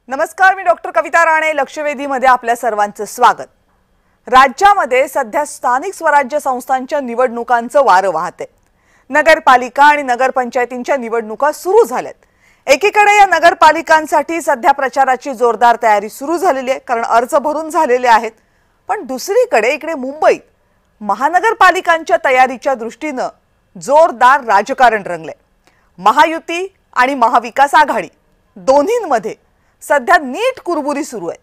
नमस्कार, मी डॉक्टर कविता राणे. लक्षवेधीमध्ये आपल्या सर्वांचं स्वागत. राज्यामध्ये सध्या स्थानिक स्वराज्य संस्थांच्या निवडणुकांचं वारं वाहते. नगरपालिका आणि नगरपंचायतींच्या निवडणुका सुरू झाल्यात. एकीकडे या नगरपालिकांसाठी सध्या प्रचाराची जोरदार तयारी सुरू झालेली आहे, कारण अर्ज भरून झालेले आहेत. पण दुसरीकडे इकडे मुंबईत महानगरपालिकांच्या तयारीच्या दृष्टीनं जोरदार राजकारण रंगले. महायुती आणि महाविकास आघाडी दोन्हींमध्ये सध्या नीट कुरबुरी सुरू आहे.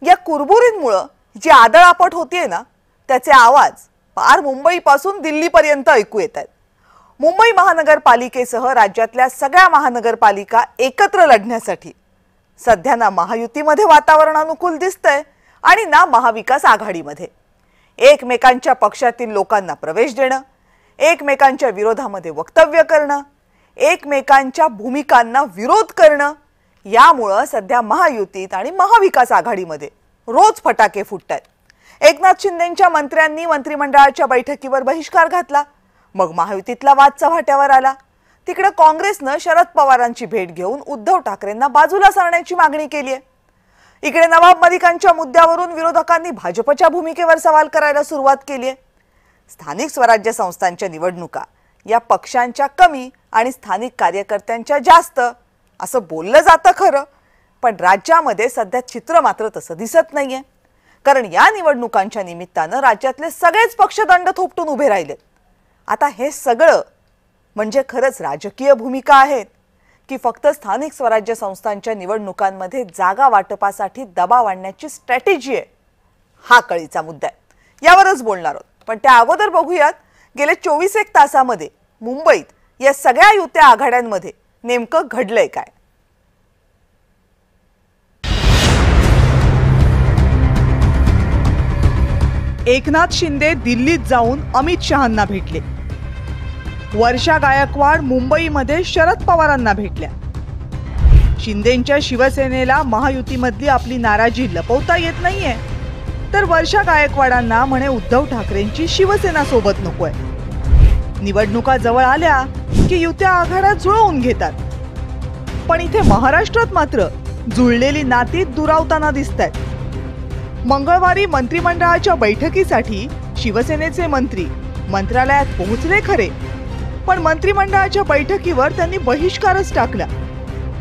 या कुरबुरींमुळे जी आदळआपट होतीये ना, त्याचे आवाज पार मुंबईपासून दिल्लीपर्यंत ऐकू येत आहेत. मुंबई महानगरपालिकेसह राज्यातल्या सगळ्या महानगरपालिका एकत्र लढण्यासाठी सध्या ना महायुतीमध्ये वातावरण अनुकूल दिसतंय आणि ना महाविकास आघाडीमध्ये. एकमेकांच्या पक्षातील लोकांना प्रवेश देणं, एकमेकांच्या विरोधामध्ये वक्तव्य करणं, एकमेकांच्या भूमिकांना विरोध करणं, यामुळे सध्या महायुतीत आणि महाविकास आघाडीमध्ये रोज फटाके फुटतात. एकनाथ शिंदेंच्या मंत्र्यांनी मंत्रिमंडळाच्या बैठकीवर बहिष्कार घातला. मग महायुतीतला वाद चव्हाट्यावर आला. तिकडे काँग्रेसनं शरद पवारांची भेट घेऊन उद्धव ठाकरेंना बाजूला सारण्याची मागणी केली आहे. इकडे नवाब मलिकांच्या मुद्द्यावरून विरोधकांनी भाजपच्या भूमिकेवर सवाल करायला सुरुवात केली आहे. स्थानिक स्वराज्य संस्थांच्या निवडणुका या पक्षांच्या कमी आणि स्थानिक कार्यकर्त्यांच्या जास्त असं बोललं जातं खरं, पण राज्यामध्ये सध्या चित्र मात्र तसं दिसत नाहीये. कारण या निवडणुकांच्या निमित्तानं राज्यातले सगळेच पक्ष दंड थोपटून उभे राहिलेत. आता हे सगळं म्हणजे खरंच राजकीय भूमिका आहेत की फक्त स्थानिक स्वराज्य संस्थांच्या निवडणुकांमध्ये जागा वाटपासाठी दबाव आणण्याची स्ट्रॅटेजी आहे? हा कळीचा मुद्दा आहे. यावरच बोलणार आहोत. पण त्या अगोदर बघूयात गेले 24 तासामध्ये मुंबईत या सगळ्या युत्या आघाड्यांमध्ये नेमकं घडलंय काय. एकनाथ शिंदे दिल्लीत जाऊन अमित शहांना भेटले. वर्षा गायकवाड मुंबईमध्ये शरद पवारांना भेटल्या. शिंदेंच्या शिवसेनेला महायुतीमधली आपली नाराजी लपवता येत नाहीये, तर वर्षा गायकवाडांना म्हणे उद्धव ठाकरेंची शिवसेना सोबत नकोय. निवडणुका जवळ आल्या की युत्या आघाड्या जुळवून घेतात. पण इथे महाराष्ट्रात मात्र जुळलेली नाती दुरावताना दिसतात. मंगळवारी मंत्रिमंडळाच्या बैठकीसाठी शिवसेनेचे मंत्री मंत्रालयात पोहोचले खरे, पण मंत्रिमंडळाच्या बैठकीवर त्यांनी बहिष्कारच टाकला.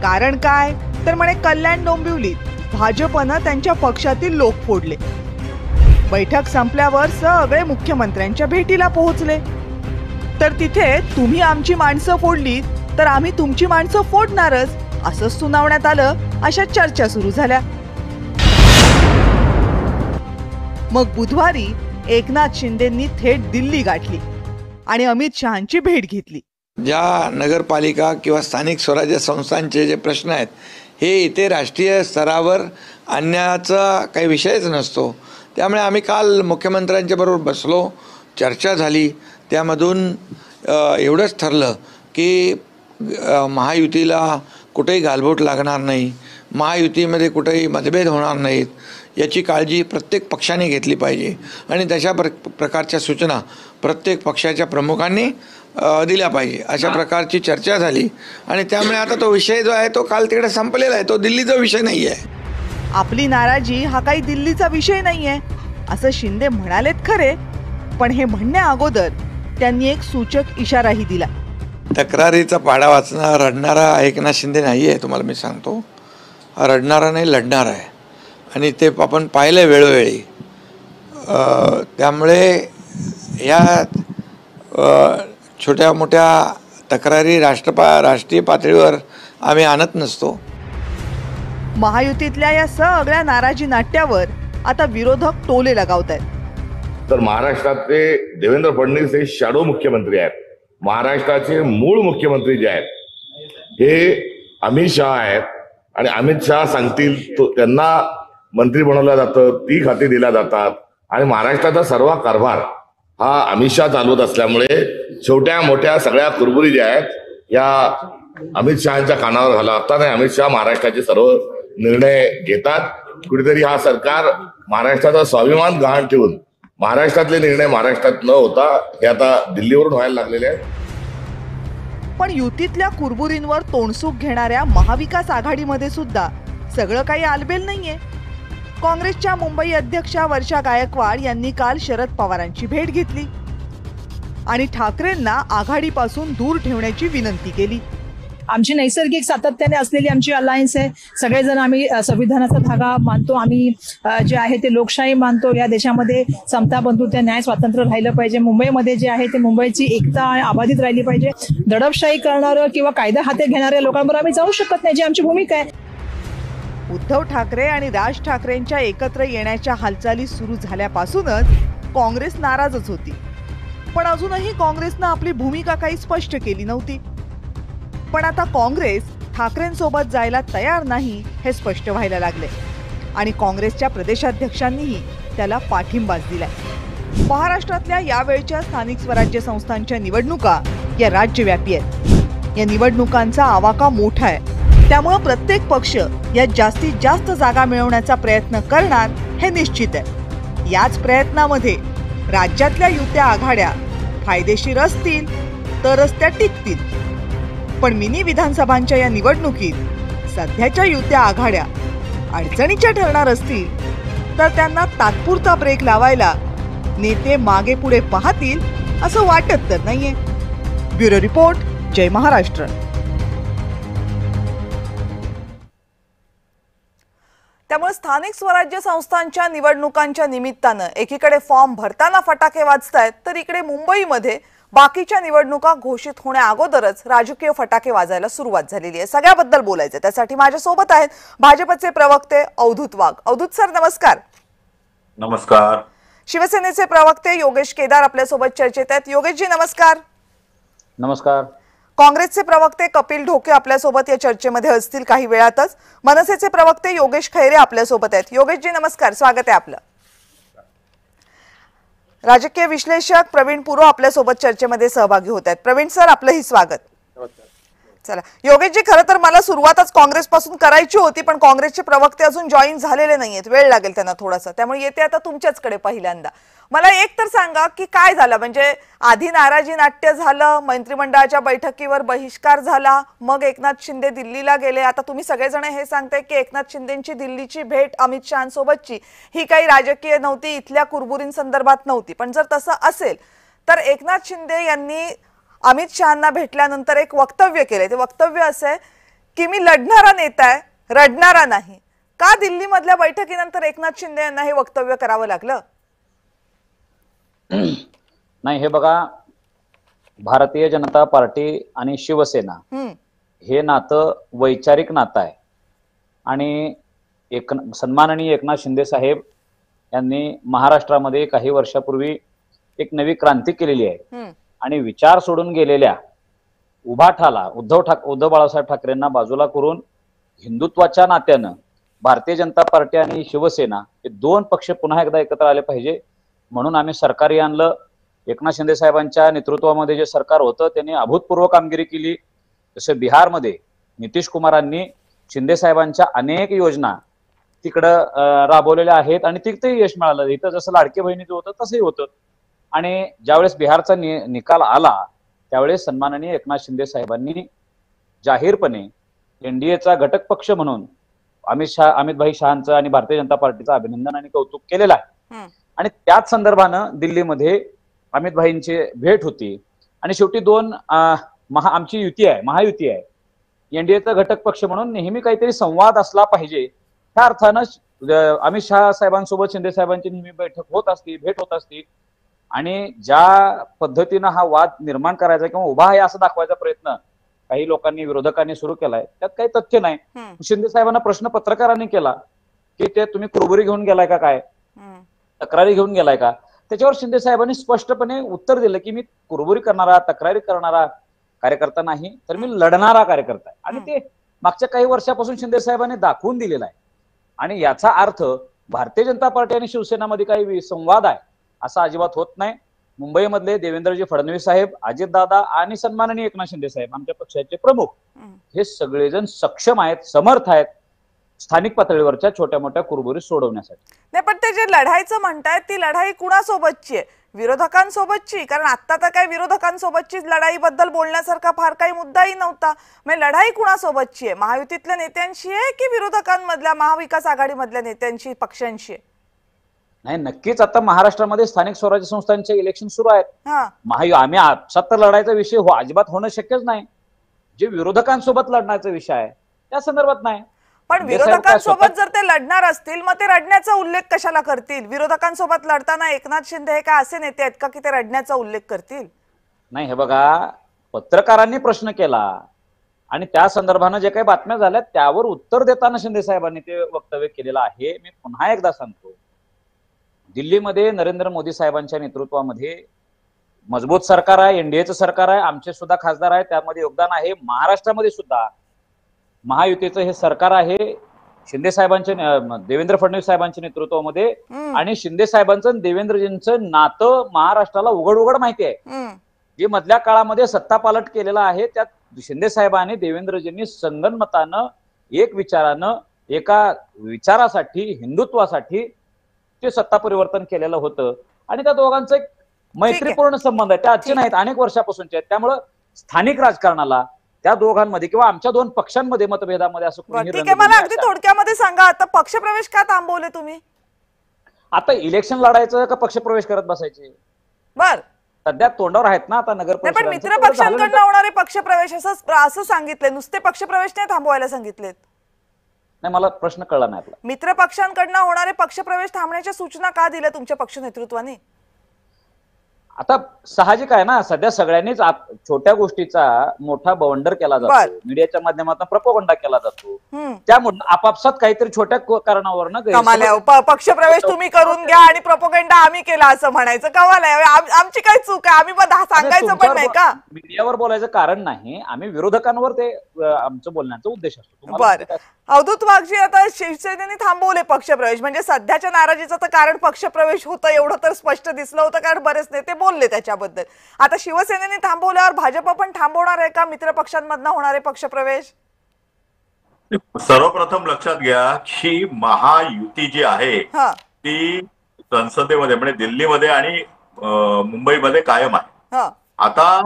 कारण काय तर म्हणे कल्याण डोंबिवलीत भाजपनं त्यांच्या पक्षातील लोक फोडले. बैठक संपल्यावर सगळे मुख्यमंत्र्यांच्या भेटीला पोहोचले. तर तिथे तुम्ही आमची माणसं फोडली तर आम्ही तुमची माणसं फोडणारच असं सुनावण्यात आलं. अशा चर्चा सुरू झाल्या. मग बुधवारी एकनाथ शिंदेंनी थेट दिल्ली गाठली आणि अमित शहांची भेट घेतली. ज्या नगरपालिका किंवा स्थानिक स्वराज्य संस्थांचे जे प्रश्न आहेत हे इथे राष्ट्रीय स्तरावर आणण्याचा काही विषयच नसतो. त्यामुळे आम्ही काल मुख्यमंत्र्यांच्या बरोबर बसलो, चर्चा झाली. त्यामधून एवढंच ठरलं की महायुतीला कुठेही गालबोट लागणार नाही, महायुतीमध्ये कुठेही मतभेद होणार नाहीत याची काळजी प्रत्येक पक्षाने घेतली पाहिजे आणि तशा प्रकारच्या सूचना प्रत्येक पक्षाच्या प्रमुखांनी दिल्या पाहिजे. अशा प्रकारची चर्चा झाली आणि त्यामुळे आता तो विषय जो आहे तो काल तिकडे संपलेला आहे. तो दिल्लीचा विषय नाही आहे. आपली नाराजी हा काही दिल्लीचा विषय नाहीये असं शिंदे म्हणालेत खरे, पण हे म्हणण्या अगोदर त्यांनी एक सूचक इशाराही दिला. तक्रारीचा पाढा वाचणारा रडणारा एकनाथ शिंदे नाही आहे, तुम्हाला मी सांगतो. हा रडणारा नाही, लढणार आहे आणि ते आपण पाहिलं वेळोवेळी. त्यामुळे या छोट्या मोठ्या तक्रारी राष्ट्रीय पातळीवर आम्ही आणत नसतो. महायुतीतल्या या सगळ्या नाराजी नाट्यावर आता विरोधक टोले लगावत आहेत. तर महाराष्ट्रातले देवेंद्र फडणवीस हे शॅडो मुख्यमंत्री आहेत. महाराष्ट्राचे मूळ मुख्यमंत्री जे आहेत हे अमित शहा आहेत आणि अमित शहा सांगतील त्यांना मंत्री बनवलं जातं, ती खाती दिल्या जातात आणि महाराष्ट्राचा सर्व कारभार हा अमित शहा चालवत असल्यामुळे छोट्या मोठ्या सगळ्या कुरबुरी ज्या आहेत या अमित शहांच्या कानावर घालतात आणि अमित शहा महाराष्ट्राचे सर्व निर्णय घेतात. कुठेतरी हा सरकार महाराष्ट्राचा स्वाभिमान गहाण ठेवून महाराष्ट्रातले निर्णय महाराष्ट्रात न होता हे आता दिल्लीवरून व्हायला लागलेले आहेत. पण युतीतल्या कुरबुरींवर तोंडसूक घेणाऱ्या महाविकास आघाडीमध्ये सुद्धा सगळं काही आलबेल नाहीये. काँग्रेसच्या मुंबई अध्यक्षा वर्षा गायकवाड यांनी काल शरद पवारांची भेट घेतली आणि ठाकरेंना आघाडीपासून दूर ठेवण्याची विनंती केली. आमची नैसर्गिक सातत्याने असलेली आमची अलायन्स आहे. सगळेजण आम्ही संविधानाचा धागा मानतो. आम्ही जे आहे ते लोकशाही मानतो. या देशामध्ये समता बंधुत्व न्याय स्वातंत्र्य राहिलं पाहिजे. मुंबईमध्ये जे आहे ते मुंबईची एकता अबाधित राहिली पाहिजे. दडपशाही करणारं किंवा कायदा हाती घेणाऱ्या लोकांबरोबर आम्ही जाऊ शकत नाही, जी आमची भूमिका आहे. उद्धव ठाकरे आणि राज ठाकरेंच्या एकत्र येण्याच्या हालचाली सुरू झाल्यापासूनच काँग्रेस नाराजच होती. पण अजूनही काँग्रेसनं आपली भूमिका काही स्पष्ट केली नव्हती. पण आता काँग्रेस ठाकरेंसोबत जायला तयार नाही हे स्पष्ट व्हायला लागले आणि काँग्रेसच्या प्रदेशाध्यक्षांनीही त्याला पाठिंबाच दिलाय. महाराष्ट्रातल्या यावेळच्या स्थानिक स्वराज्य संस्थांच्या निवडणुका या राज्यव्यापी आहेत. या निवडणुकांचा आवाका मोठा आहे. त्यामुळे प्रत्येक पक्ष या जास्तीत जास्त जागा मिळवण्याचा प्रयत्न करणार हे निश्चित आहे. याच प्रयत्नामध्ये राज्यातल्या युत्या आघाड्या फायदेशीर असतील तरच त्या टिकतील. पण मिनी विधानसभांच्या या निवडणुकीत सध्याच्या युत्या आघाड्या अडचणीच्या ठरणार असतील तर त्यांना तात्पुरता ब्रेक लावायला नेते मागे पुढे पाहतील असं वाटत तर नाहीये. ब्युरो रिपोर्ट, जय महाराष्ट्र. त्यामुळे स्थानिक स्वराज्य संस्थांच्या निवडणुकांच्या निमित्तानं एकीकडे फॉर्म भरताना फटाके वाजतायत तर इकडे मुंबईमध्ये बाकीच्या निवडणुका घोषित होण्या अगोदरच राजकीय फटाके वाजायला सुरुवात झालेली आहे. सगळ्याबद्दल बोलायचं त्यासाठी माझ्यासोबत आहेत भाजपचे प्रवक्ते अवधूत वाघ. अवधूत सर नमस्कार. नमस्कार. शिवसेनेचे प्रवक्ते योगेश केदार आपल्यासोबत चर्चेत आहेत. योगेशजी नमस्कार. नमस्कार. काँग्रेसचे प्रवक्ते कपिल ढोके आपल्यासोबत या चर्चेमध्ये असतील काही वेळातच. मनसेचे प्रवक्ते योगेश खैरे आपल्यासोबत आहेत. योगेशजी नमस्कार, स्वागत आहे आपलं. राजकीय विश्लेषक प्रवीण पुरो आपल्यासोबत चर्चेमध्ये सहभागी होत आहेत. प्रवीण सर आपलंही स्वागत. चला योगेशजी, खरं तर मला सुरुवातच काँग्रेसपासून करायची होती पण काँग्रेसचे प्रवक्ते अजून जॉईन झालेले नाहीयेत, वेळ लागेल त्यांना थोडासा, त्यामुळे येते आता तुमच्याचकडे पहिल्यांदा. मला एक तर सांगा की काय झालं, म्हणजे आधी नाराजी नाट्य झालं, मंत्रिमंडळाच्या बैठकीवर बहिष्कार झाला, मग एकनाथ शिंदे दिल्लीला गेले. आता तुम्ही सगळेजण हे सांगताय की एकनाथ शिंदेची दिल्लीची भेट अमित शहांसोबतची ही काही राजकीय नव्हती, इथल्या कुरबुरींसंदर्भात नव्हती. पण जर तसं असेल तर एकनाथ शिंदे यांनी अमित शहांना भेटल्यानंतर एक वक्तव्य केले. ते वक्तव्य असं आहे की मी लढणारा नेता आहे, रडणारा नाही. का दिल्लीमधल्या बैठकीनंतर एकनाथ शिंदे यांना हे वक्तव्य करावं लागलं? नाही, हे बघा, भारतीय जनता पार्टी आणि शिवसेना हे नातं वैचारिक नातं आहे आणि सन्माननीय एकनाथ शिंदे साहेब यांनी महाराष्ट्रामध्ये काही वर्षापूर्वी एक नवी क्रांती केलेली आहे आणि विचार सोडून गेलेल्या उभाठाला उद्धव बाळासाहेब ठाकरेंना बाजूला करून हिंदुत्वाच्या नात्यानं भारतीय जनता पार्टी आणि शिवसेना हे दोन पक्ष पुन्हा एकदा एकत्र आले पाहिजे म्हणून आम्ही सरकारी आणलं. एकनाथ शिंदे साहेबांच्या नेतृत्वामध्ये जे सरकार होतं त्यांनी अभूतपूर्व कामगिरी केली. जसं बिहारमध्ये नितीश कुमारांनी शिंदे साहेबांच्या अनेक योजना तिकडं राबवलेल्या आहेत आणि तिथेही यश मिळालं. इथं जसं लाडके बहिणीचं होतं तसंही होतं. आणि ज्यावेळेस बिहारचा निकाल आला त्यावेळेस सन्माननीय एकनाथ शिंदे साहेबांनी जाहीरपणे एनडीएचा घटक पक्ष म्हणून अमित शहांचं आणि भारतीय जनता पार्टीचं अभिनंदन आणि कौतुक केलेलं आहे. आणि त्याच संदर्भानं दिल्लीमध्ये अमित भाईंची भेट होती आणि शेवटी आमची युती आहे, महायुती आहे, एनडीएचा घटक पक्ष म्हणून नेहमी काहीतरी संवाद असला पाहिजे. त्या अर्थानं अमित शहा साहेबांसोबत शिंदे साहेबांची नेहमी भेट होत असती आणि ज्या पद्धतीनं हा वाद निर्माण करायचा किंवा उभा आहे असं दाखवायचा प्रयत्न काही लोकांनी विरोधकांनी सुरू केलाय त्यात काही तथ्य नाही. शिंदे साहेबांना प्रश्न पत्रकारांनी केला की ते तुम्ही कुरबुरी घेऊन गेलाय का, काय तक्रारी घेऊन गेलाय का, त्याच्यावर शिंदे साहेबांनी स्पष्टपणे उत्तर दिलं की मी कुरबुरी करणारा तक्रारी करणारा कार्यकर्ता नाही तर मी लढणारा कार्यकर्ता आहे. आणि ते मागच्या काही वर्षापासून शिंदे साहेबांनी दाखवून दिलेला आहे. आणि याचा अर्थ भारतीय जनता पार्टी आणि शिवसेनामध्ये काही संवाद आहे असा अजिबात होत नाही. मुंबईमधले देवेंद्रजी फडणवीस साहेब, अजितदादा आणि सन्माननीय एकनाथ शिंदे साहेब आमच्या पक्षाचे प्रमुख हे सगळेजण सक्षम आहेत, समर्थ आहेत. स्थानिक पातळीवरच्या छोट्या मोठ्या कुरबुरी सोडवण्यासाठी. नाही, पण ते जे लढाईचं म्हणतायत ती लढाई कुणासोबतची आहे? विरोधकांसोबतची? कारण आता तर काय विरोधकांसोबतचीच लढाईबद्दल बोलण्यासारखा फार काही मुद्दाही नव्हता. म्हणजे लढाई कुणासोबतची आहे? महायुतीतल्या नेत्यांशी आहे की विरोधकांमधल्या महाविकास आघाडीमधल्या नेत्यांशी, पक्षांशी आहे? नाही, नक्कीच आता महाराष्ट्रामध्ये स्थानिक स्वराज्य संस्थांचे इलेक्शन सुरू आहेत. हा, आम्ही आपसात तर लढायचा विषय अजिबात होणं शक्यच नाही. जे विरोधकांसोबत लढण्याचा विषय आहे त्या संदर्भात नाही. पण विरोधकांसोबत जर ते लढणार असतील मग ते रडण्याचा उल्लेख कशाला करतील? विरोधकांसोबत लढताना एकनाथ शिंदे हे काय असे नेते आहेत का की ते रडण्याचा उल्लेख करतील? नाही, हे बघा, पत्रकारांनी प्रश्न केला आणि त्या संदर्भानं जे काही बातम्या झाल्या त्यावर उत्तर देताना शिंदे साहेबांनी ते वक्तव्य केलेलं आहे. मी पुन्हा एकदा सांगतो, दिल्लीमध्ये नरेंद्र मोदी साहेबांच्या नेतृत्वामध्ये मजबूत सरकार आहे, एनडीएचं सरकार आहे, आमचे सुद्धा खासदार आहे, त्यामध्ये योगदान आहे. महाराष्ट्रामध्ये सुद्धा महायुतीचं हे सरकार आहे, शिंदे साहेबांच्या, देवेंद्र फडणवीस साहेबांच्या नेतृत्वामध्ये. आणि शिंदे साहेबांचं देवेंद्रजींचं नातं महाराष्ट्राला उघड उघड माहिती आहे. जे मधल्या काळामध्ये सत्ता पालट केलेला आहे त्यात शिंदे साहेबांनी देवेंद्रजींनी संगनमतानं, एक विचारानं, एका विचारासाठी, हिंदुत्वासाठी ते सत्ता परिवर्तन केलेलं होतं. आणि त्या दोघांचं एक मैत्रीपूर्ण संबंध आहे, त्या आजचे नाहीत, अनेक वर्षापासूनचे आहेत. त्यामुळं स्थानिक राजकारणाला त्या दोघांमध्ये किंवा आमच्या दोन पक्षांमध्ये मतभेदामध्ये असं कोणी ठीक आहे, मला अगदी थोडक्यामध्ये सांगा, आता पक्षप्रवेश का थांबवले तुम्ही? आता इलेक्शन लढायचं का पक्षप्रवेश करत बसायचे? बर, सध्या तोंडावर आहेत ना आता नगर पण मित्र पक्षांकडून होणारे पक्षप्रवेश असं सांगितले, नुसते पक्षप्रवेश नाही थांबवायला सांगितलेत. नाही, मला प्रश्न कळला नाही आपला. मित्र पक्षांकडून होणारे पक्षप्रवेश थांबण्याच्या सूचना का दिल्या तुमच्या पक्ष नेतृत्वाने? आता साहजिक आहे ना, सध्या सगळ्यांनीच छोट्या गोष्टीचा मोठा बवंडर केला जातो, मीडियाच्या माध्यमातून प्रोपोगंडा केला जातो. त्यामुळे आपापसात काहीतरी छोट्या कारणावरनं पक्षप्रवेश तुम्ही करून घ्या आणि प्रोपोगंडा आम्ही केला असं म्हणायचं कमाल आहे. आमची काय चूक आहे? आम्ही सांगायचं पण नाही का? मीडियावर बोलायचं कारण नाही, आम्ही विरोधकांवर ते आमचं बोलण्याचा उद्देश असतो. बरं, अवधूत वाघजी, आता शिवसेनेने थांबवले पक्षप्रवेश, म्हणजे सध्याच्या नाराजीचं तर कारण पक्षप्रवेश होतं एवढं तर स्पष्ट दिसलं होतं, कारण बरेच नेते बोलले त्याच्याबद्दल. आता शिवसेनेने थांबवल्यावर भाजप पण थांबवणार आहे का मित्र पक्षांमधनं होणारे पक्षप्रवेश? सर्वप्रथम लक्षात घ्या की महायुती जी आहे ती संसदेमध्ये म्हणजे दिल्लीमध्ये आणि मुंबईमध्ये कायम आहे. आता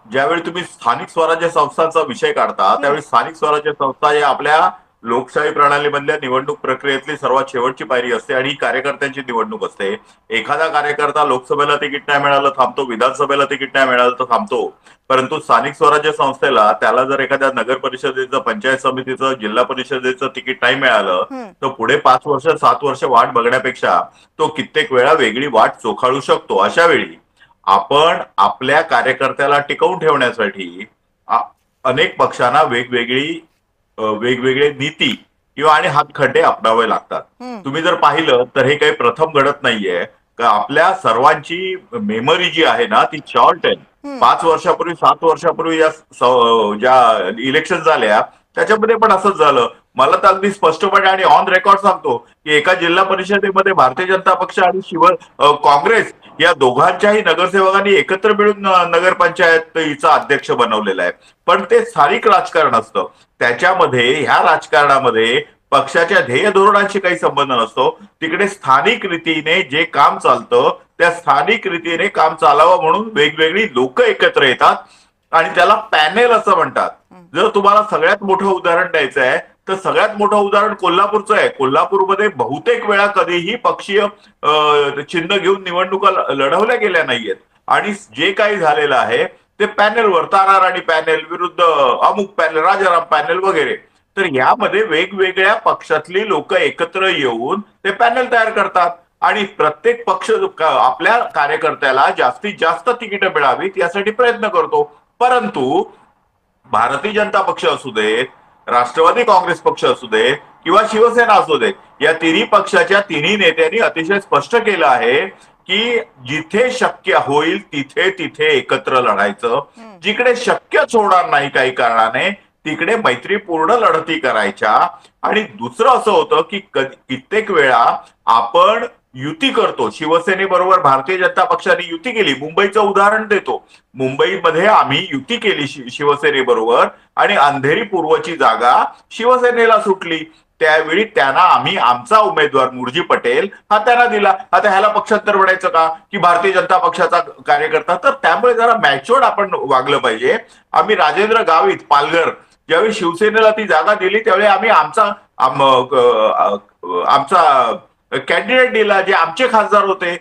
ज्यावेळी तुम्ही स्थानिक स्वराज्य संस्थांचा विषय काढता त्यावेळी स्थानिक स्वराज्य संस्था या आपल्या लोकशाही प्रणालीमधल्या निवडणूक प्रक्रियेतली सर्वात शेवटची पायरी असते आणि ही कार्यकर्त्यांची निवडणूक असते. एखादा कार्यकर्ता लोकसभेला तिकीट नाही मिळालं थांबतो, विधानसभेला तिकीट नाही मिळालं तर थांबतो. परंतु स्थानिक स्वराज्य संस्थेला त्याला जर एखाद्या नगर परिषदेचं, पंचायत समितीचं, जिल्हा परिषदेचं तिकीट नाही मिळालं तर पुढे 5 वर्ष 7 वर्ष वाट बघण्यापेक्षा तो कित्येक वेळा वेगळी वाट चोखाळू शकतो. अशा वेळी आपण आपल्या कार्यकर्त्याला टिकवून ठेवण्यासाठी अनेक पक्षांना वेगवेगळे नीती किंवा आणि हातखंडे अपनावे लागतात. तुम्ही जर पाहिलं तर हे काही प्रथम घडत नाहीये. आपल्या सर्वांची मेमरी जी आहे ना ती शॉर्ट आहे. 5 वर्षापूर्वी 7 वर्षापूर्वी ज्या इलेक्शन झाल्या त्याच्यामध्ये पण असंच झालं. मला तर अगदी स्पष्टपणे आणि ऑन रेकॉर्ड सांगतो की एका जिल्हा परिषदेमध्ये भारतीय जनता पक्ष आणि काँग्रेस या दोघांच्याही नगरसेवकांनी एकत्र मिळून नगरपंचायतीचा अध्यक्ष बनवलेला आहे. पण ते स्थानिक राजकारण असतं, त्याच्यामध्ये ह्या राजकारणामध्ये पक्षाच्या ध्येय धोरणांशी काही संबंध नसतो. तिकडे स्थानिक रीतीने जे काम चालतं त्या स्थानिक रीतीने काम चालावं म्हणून वेगवेगळी लोक एकत्र येतात आणि त्याला पॅनेल असं म्हणतात. जर तुम्हाला सगळ्यात मोठं उदाहरण द्यायचं आहे तर सगळ्यात मोठं उदाहरण कोल्हापूरचं आहे. कोल्हापूरमध्ये बहुतेक वेळा कधीही पक्षीय चिन्ह घेऊन निवडणुका लढवल्या गेल्या नाहीयेत आणि जे काही झालेलं आहे ते पॅनेलवर, तारा राणी पॅनेल विरुद्ध अमुक पॅनेल, राजाराम पॅनेल वगैरे. तर यामध्ये वेगवेगळ्या पक्षातली लोक एकत्र येऊन ते पॅनेल तयार करतात आणि प्रत्येक पक्ष आपल्या कार्यकर्त्याला जास्तीत जास्त तिकीटं मिळावीत यासाठी प्रयत्न करतो. परंतु भारतीय जनता पक्ष असू देत, राष्ट्रवादी काँग्रेस पक्ष असू दे किंवा शिवसेना असू दे, या तिन्ही पक्षाच्या तिन्ही नेत्यांनी अतिशय स्पष्ट केलं आहे की जिथे शक्य होईल तिथे तिथे एकत्र लढायचं. जिकडे शक्यच होणार नाही काही कारणाने तिकडे मैत्रीपूर्ण लढती करायच्या. आणि दुसरं असं होतं की कित्येक वेळा आपण युती करतो. शिवसेनेबरोबर भारतीय जनता पक्षाने युती केली. मुंबईचं उदाहरण देतो. मुंबईमध्ये आम्ही युती केली शिवसेनेबरोबर आणि अंधेरी पूर्वची जागा शिवसेनेला सुटली. त्यावेळी त्यांना आम्ही आमचा उमेदवार मुरजी पटेल हा त्यांना दिला. आता ह्याला पक्षांतर म्हणायचं का की भारतीय जनता पक्षाचा कार्यकर्ता? तर त्यामुळे जरा मॅच्युअर्ड आपण वागलं पाहिजे. आम्ही राजेंद्र गावित पालघर ज्यावेळी शिवसेनेला ती जागा दिली त्यावेळी आम्ही आमचा कॅन्डिडेट दिला, जे आमचे खासदार होते.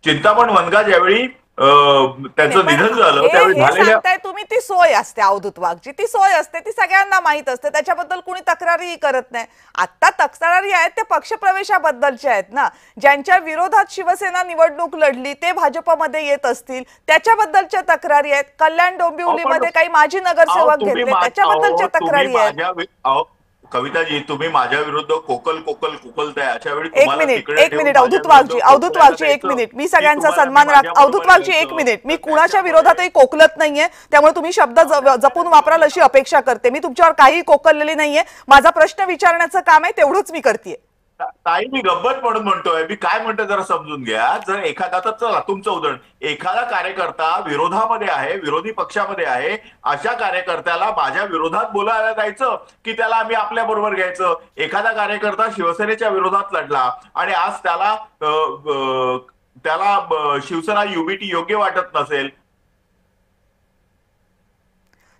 चिंतामण वनगा ज्यावेळी त्यांचं निधन झालं त्यावेळी झालेल्या सांगताय तुम्ही, ती सोय असते अवधूत वाघची, ती सोय असते, ती सगळ्यांना माहित असते, त्याच्याबद्दल कुणी तक्रारही करत नाही. आता तक्रारी आहेत ते पक्षप्रवेशाबद्दलच्या आहेत ना. ज्यांच्या विरोधात शिवसेना निवडणूक लढली ते भाजपमध्ये येत असतील त्याच्याबद्दलच्या तक्रारी आहेत. कल्याण डोंबिवलीमध्ये काही माजी नगरसेवक घेतले त्याच्याबद्दलच्या तक्रारी आहेत. कविताजी, तुम्ही माझ्या विरुद्ध कोकल कोकल कुकलताय अशा वेळी एक मिनिट अवधूत वाघजी एक मिनिट, मी सगळ्यांचा सन्मान राख. अवधूत वाघजी एक मिनिट, मी कुणाच्या विरोधातही कोकलत नाहीये, त्यामुळे तुम्ही शब्द जपून वापराल अशी अपेक्षा करते. मी तुमच्यावर काही कोकललेली नाहीये. माझा प्रश्न विचारण्याचं काम आहे तेवढंच मी करतेय. ताई, मी गब्बत म्हणून म्हणतोय. मी काय म्हणतोय जरा समजून घ्या. जर एखादा, तर चला तुमचं उदाहरण, एखादा कार्यकर्ता विरोधामध्ये आहे, विरोधी पक्षामध्ये आहे, अशा कार्यकर्त्याला माझ्या विरोधात बोलायला जायचं की त्याला आम्ही आपल्या बरोबर घ्यायचं? एखादा कार्यकर्ता शिवसेनेच्या विरोधात लढला आणि आज त्याला शिवसेना युबीटी योग्य वाटत नसेल.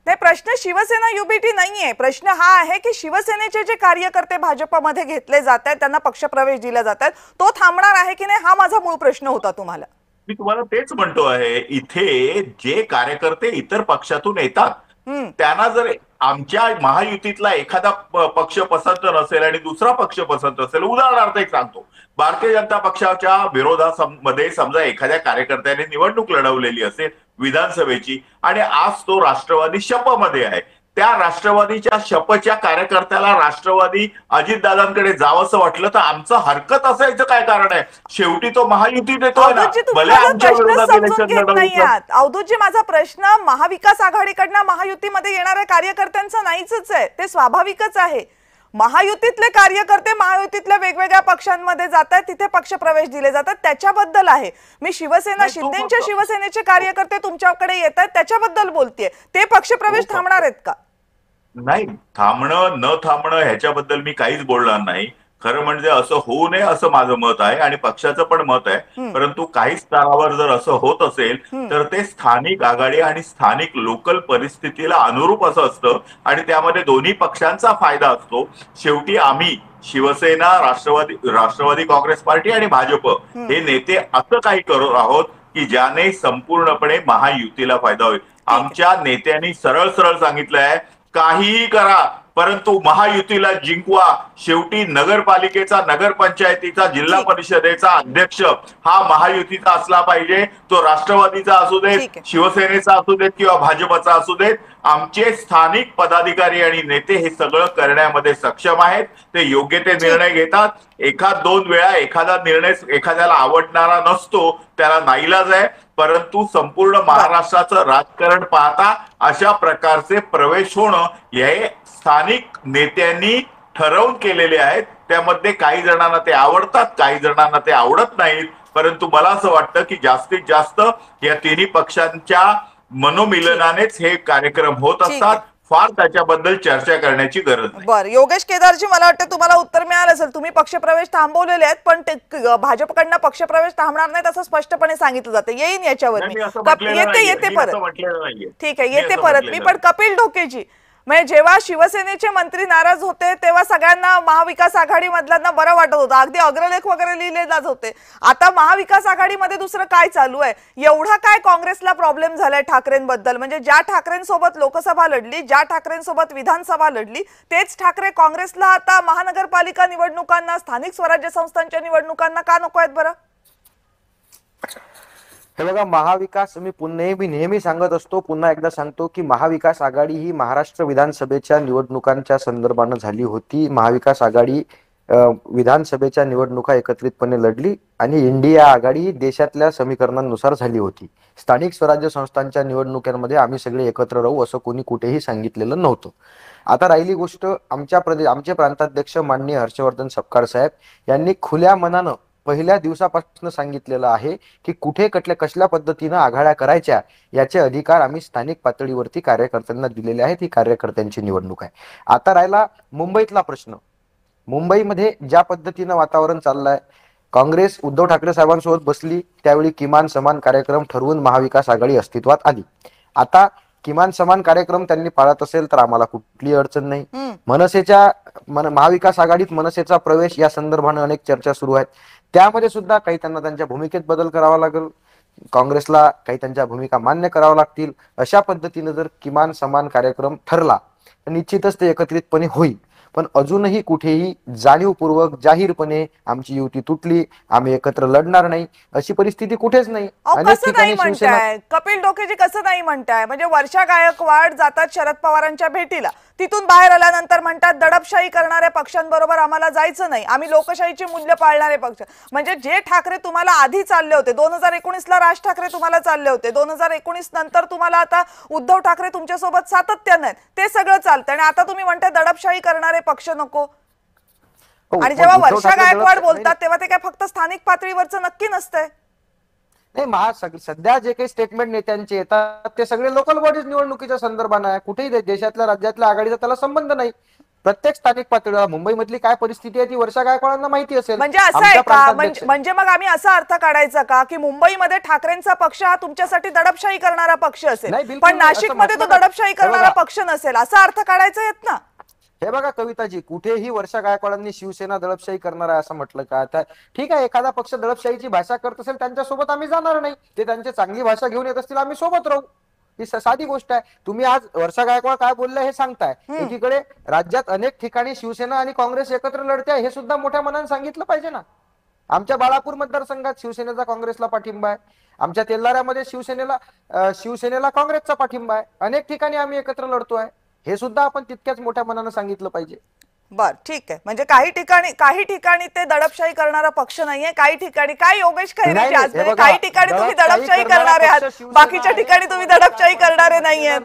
नाही, प्रश्न शिवसेना युबीटी नाहीये. प्रश्न हा आहे की शिवसेनेचे जे कार्यकर्ते भाजपमध्ये घेतले जात आहेत त्यांना पक्षप्रवेश दिला जात आहेत, तो थांबणार आहे की नाही, हा माझा मूळ प्रश्न होता तुम्हाला. मी तुम्हाला तेच म्हणतो आहे. इथे जे कार्यकर्ते इतर पक्षातून येतात त्यांना जर आमच्या महायुतीतला एखादा पक्ष पसंत नसेल आणि दुसरा पक्ष पसंत असेल, उदाहरणार्थ एक सांगतो, भारतीय जनता पक्षाच्या विरोधामध्ये समजा एखाद्या कार्यकर्त्याने निवडणूक लढवलेली असेल विधानसभेची आणि आज तो राष्ट्रवादी शपमध्ये आहे, त्या राष्ट्रवादीच्या शपच्या कार्यकर्त्याला राष्ट्रवादी अजितदादांकडे जावंसं वाटलं तर आमचं हरकत असायचं काय कारण आहे? शेवटी तो महायुतीत येतोय ना. भले आमच्या विरोधात इलेक्शन लढवलं. अवधूतजी, माझा प्रश्न महाविकास आघाडीकडनं महायुतीमध्ये येणाऱ्या कार्यकर्त्यांचा नाहीच आहे, ते स्वाभाविकच आहे. महायुतीतले कार्यकर्ते महायुतीतल्या वेगवेगळ्या पक्षांमध्ये जातात, तिथे पक्षप्रवेश दिले जातात, त्याच्याबद्दल आहे मी. शिवसेना, शिंदेच्या शिवसेनेचे कार्यकर्ते तुमच्याकडे येत आहेत त्याच्याबद्दल बोलतेय. ते पक्षप्रवेश थांबणार आहेत का? नाही, थांबणं न थांबणं ह्याच्याबद्दल मी काहीच बोलणार नाही. खरं म्हणजे असं होऊ नये असं माझं मत आहे आणि पक्षाचं पण मत आहे. परंतु काही स्तरावर जर असं होत असेल तर ते स्थानिक आघाडी आणि स्थानिक लोकल परिस्थितीला अनुरूप असं असतं आणि त्यामध्ये दोन्ही पक्षांचा फायदा असतो. शेवटी आम्ही शिवसेना, राष्ट्रवादी काँग्रेस पार्टी आणि भाजप हे नेते असं काही करत आहोत की ज्याने संपूर्णपणे महायुतीला फायदा होईल. आमच्या नेत्यांनी सरळ सरळ सांगितलंय, काहीही करा परंतु महायुतीला जिंकवा. शेवटी नगरपालिकेचा, नगरपंचायतीचा, जिल्हा परिषदेचा अध्यक्ष हा महायुतीचा असला पाहिजे. तो राष्ट्रवादीचा असू देत, शिवसेनेचा असू देत किंवा भाजपचा असू देत. आमचे स्थानिक पदाधिकारी आणि नेते हे सगळं करण्यामध्ये सक्षम आहेत. ते योग्य ते निर्णय घेतात. एखाद दोन वेळा एखादा निर्णय एखाद्याला आवडणारा नसतो, त्याला नाईलाज आहे. परंतु संपूर्ण महाराष्ट्राचं राजकारण पाहता अशा प्रकारचे प्रवेश होणं हे स्थानिक नेत्यांनी ठरवून केलेले आहेत. त्यामध्ये काही जणांना ते आवडतात, काही जणांना ते आवडत नाहीत. परंतु मला असं वाटतं की जास्तीत जास्त या तिन्ही पक्षांच्या मनोमिलनानेच हे कार्यक्रम होत असतात. फार त्याच्याबद्दल चर्चा करण्याची गरज नाही. बरं, योगेश केदारजी, मला वाटतं तुम्हाला उत्तर मिळालं असेल. तुम्ही पक्षप्रवेश थांबवलेले आहेत पण भाजपकडनं पक्षप्रवेश थांबणार नाहीत असं स्पष्टपणे सांगितलं जातं. येईन याच्यावर मी. येते परत. ठीक आहे, येते परत मी. पण कपिल ढोकेजी, म्हणजे जेव्हा शिवसेनेचे मंत्री नाराज होते तेव्हा सगळ्यांना महाविकास आघाडी मधल्यांना बरं वाटत होतं, अगदी अग्रलेख वगैरे लिहिले जात होते. आता महाविकास आघाडीमध्ये दुसरं काय चालू आहे? एवढा काय काँग्रेसला प्रॉब्लेम झालाय ठाकरेंबद्दल? म्हणजे ज्या ठाकरेंसोबत लोकसभा लढली, ज्या ठाकरेंसोबत विधानसभा लढली, तेच ठाकरे काँग्रेसला आता महानगरपालिका निवडणुकांना, स्थानिक स्वराज्य संस्थांच्या निवडणुकांना का नको आहेत बरं? हे बघा, महाविकास, मी नेहमी सांगत असतो, पुन्हा एकदा सांगतो की महाविकास आघाडी ही महाराष्ट्र विधानसभेच्या निवडणुकांच्या संदर्भानं झाली होती. महाविकास आघाडी विधानसभेच्या निवडणुका एकत्रितपणे लढली आणि इंडिया आघाडी ही देशातल्या समीकरणांनुसार झाली होती. स्थानिक स्वराज्य संस्थांच्या निवडणुकांमध्ये आम्ही सगळे एकत्र राहू असं कोणी कुठेही सांगितलेलं नव्हतं. आता राहिली गोष्ट, आमचे प्रांताध्यक्ष माननीय हर्षवर्धन सपकाळ साहेब यांनी खुल्या मनानं पहिल्या दिवसापासून सांगितलेलं आहे की कुठे कसल्या पद्धतीनं आघाड्या करायच्या याचे अधिकार आम्ही स्थानिक पातळीवरती कार्यकर्त्यांना दिलेले आहेत. ही कार्यकर्त्यांची निवडणूक आहे. आता राहिला मुंबईतला प्रश्न. मुंबईमध्ये ज्या पद्धतीनं वातावरण चाललंय, काँग्रेस उद्धव ठाकरे साहेबांसोबत बसली त्यावेळी किमान समान कार्यक्रम ठरवून महाविकास आघाडी अस्तित्वात आली. आता किमान समान कार्यक्रम त्यांनी पाळत असेल तर आम्हाला कुठली अडचण नाही. महाविकास आघाडीत मनसेचा प्रवेश या संदर्भाने अनेक चर्चा सुरू आहेत. त्यामध्ये सुद्धा काही त्यांना त्यांच्या भूमिकेत बदल करावा लागेल, काँग्रेसला काही त्यांच्या भूमिका मान्य कराव्या लागतील. अशा पद्धतीने जर किमान समान कार्यक्रम ठरला तर निश्चितच ते एकत्रितपणे होईल. पण अजूनही कुठेही जाणीवपूर्वक जाहीरपणे आमची युती तुटली, आम्ही एकत्र लढणार नाही, अशी परिस्थिती कुठेच नाही. कसं नाही म्हणताय कपिल डोकेजी, कसं नाही म्हणताय? म्हणजे वर्षा गायकवाड जातात शरद पवारांच्या भेटीला, तिथून बाहेर आल्यानंतर म्हणतात दडपशाही करणाऱ्या पक्षांबरोबर आम्हाला जायचं नाही, आम्ही लोकशाहीची मूल्य पाळणारे पक्ष. म्हणजे जे ठाकरे तुम्हाला आधी चालले होते, 2019ला राज ठाकरे तुम्हाला चालले होते, 2019 नंतर तुम्हाला आता उद्धव ठाकरे तुमच्यासोबत सातत्याने आहेत, ते सगळं चालतं. आणि आता तुम्ही म्हणताय दडपशाही करणारे पक्ष नको. आणि जेव्हा वर्षा गायकवाड बोलतात तेव्हा ते काय फक्त स्थानिक पातळीवरचं नक्की नसतंय. नाही, सध्या जे काही स्टेटमेंट नेत्यांचे येतात ते सगळे लोकल बॉडीज निवडणुकीच्या संदर्भात आहे. कुठेही देशातल्या राज्यातल्या आघाडीचा त्याला संबंध नाही. प्रत्येक स्थानिक पातळीवर मुंबईमधली काय परिस्थिती आहे ती वर्षा गायकवाडांना माहिती असेल. म्हणजे असं आहे का, म्हणजे मग आम्ही असा अर्थ काढायचा का की मुंबईमध्ये ठाकरेंचा पक्ष हा तुमच्यासाठी दडपशाही करणारा पक्ष असेल, पण नाशिकमध्ये तो दडपशाही करणारा पक्ष नसेल, असा अर्थ काढायचा येत ना? हे बघा कविताजी, कुठेही वर्षा गायकवाडांनी शिवसेना दडपशाही करणार आहे असं म्हटलं का? ठीक आहे, एखादा पक्ष दडपशाहीची भाषा करत असेल त्यांच्यासोबत आम्ही जाणार नाही. ते त्यांची चांगली भाषा घेऊन येत असतील, आम्ही सोबत राहू. ही साधी गोष्ट आहे. तुम्ही आज वर्षा गायकवाड काय बोलल्या हे सांगताय. एकीकडे राज्यात अनेक ठिकाणी शिवसेना आणि काँग्रेस एकत्र लढते आहे, हे सुद्धा मोठ्या मनाने सांगितलं पाहिजे ना. आमच्या बाळापूर मतदारसंघात शिवसेनेचा काँग्रेसला पाठिंबा आहे, आमच्या तेल्हाऱ्यामध्ये शिवसेनेला काँग्रेसचा पाठिंबा आहे. अनेक ठिकाणी आम्ही एकत्र लढतोय, हे सुद्धा आपण तितक्याच मोठ्या मनानं सांगितलं पाहिजे. बर, ठीक आहे. म्हणजे काही ठिकाणी ते दडपशाही करणारा पक्ष नाहीये, काही ठिकाणी काय योगेश खैरेजी आज काही ठिकाणी तुम्ही दडपशाही करणारे आहात, बाकीच्या ठिकाणी तुम्ही दडपशाही करणारे नाहीये.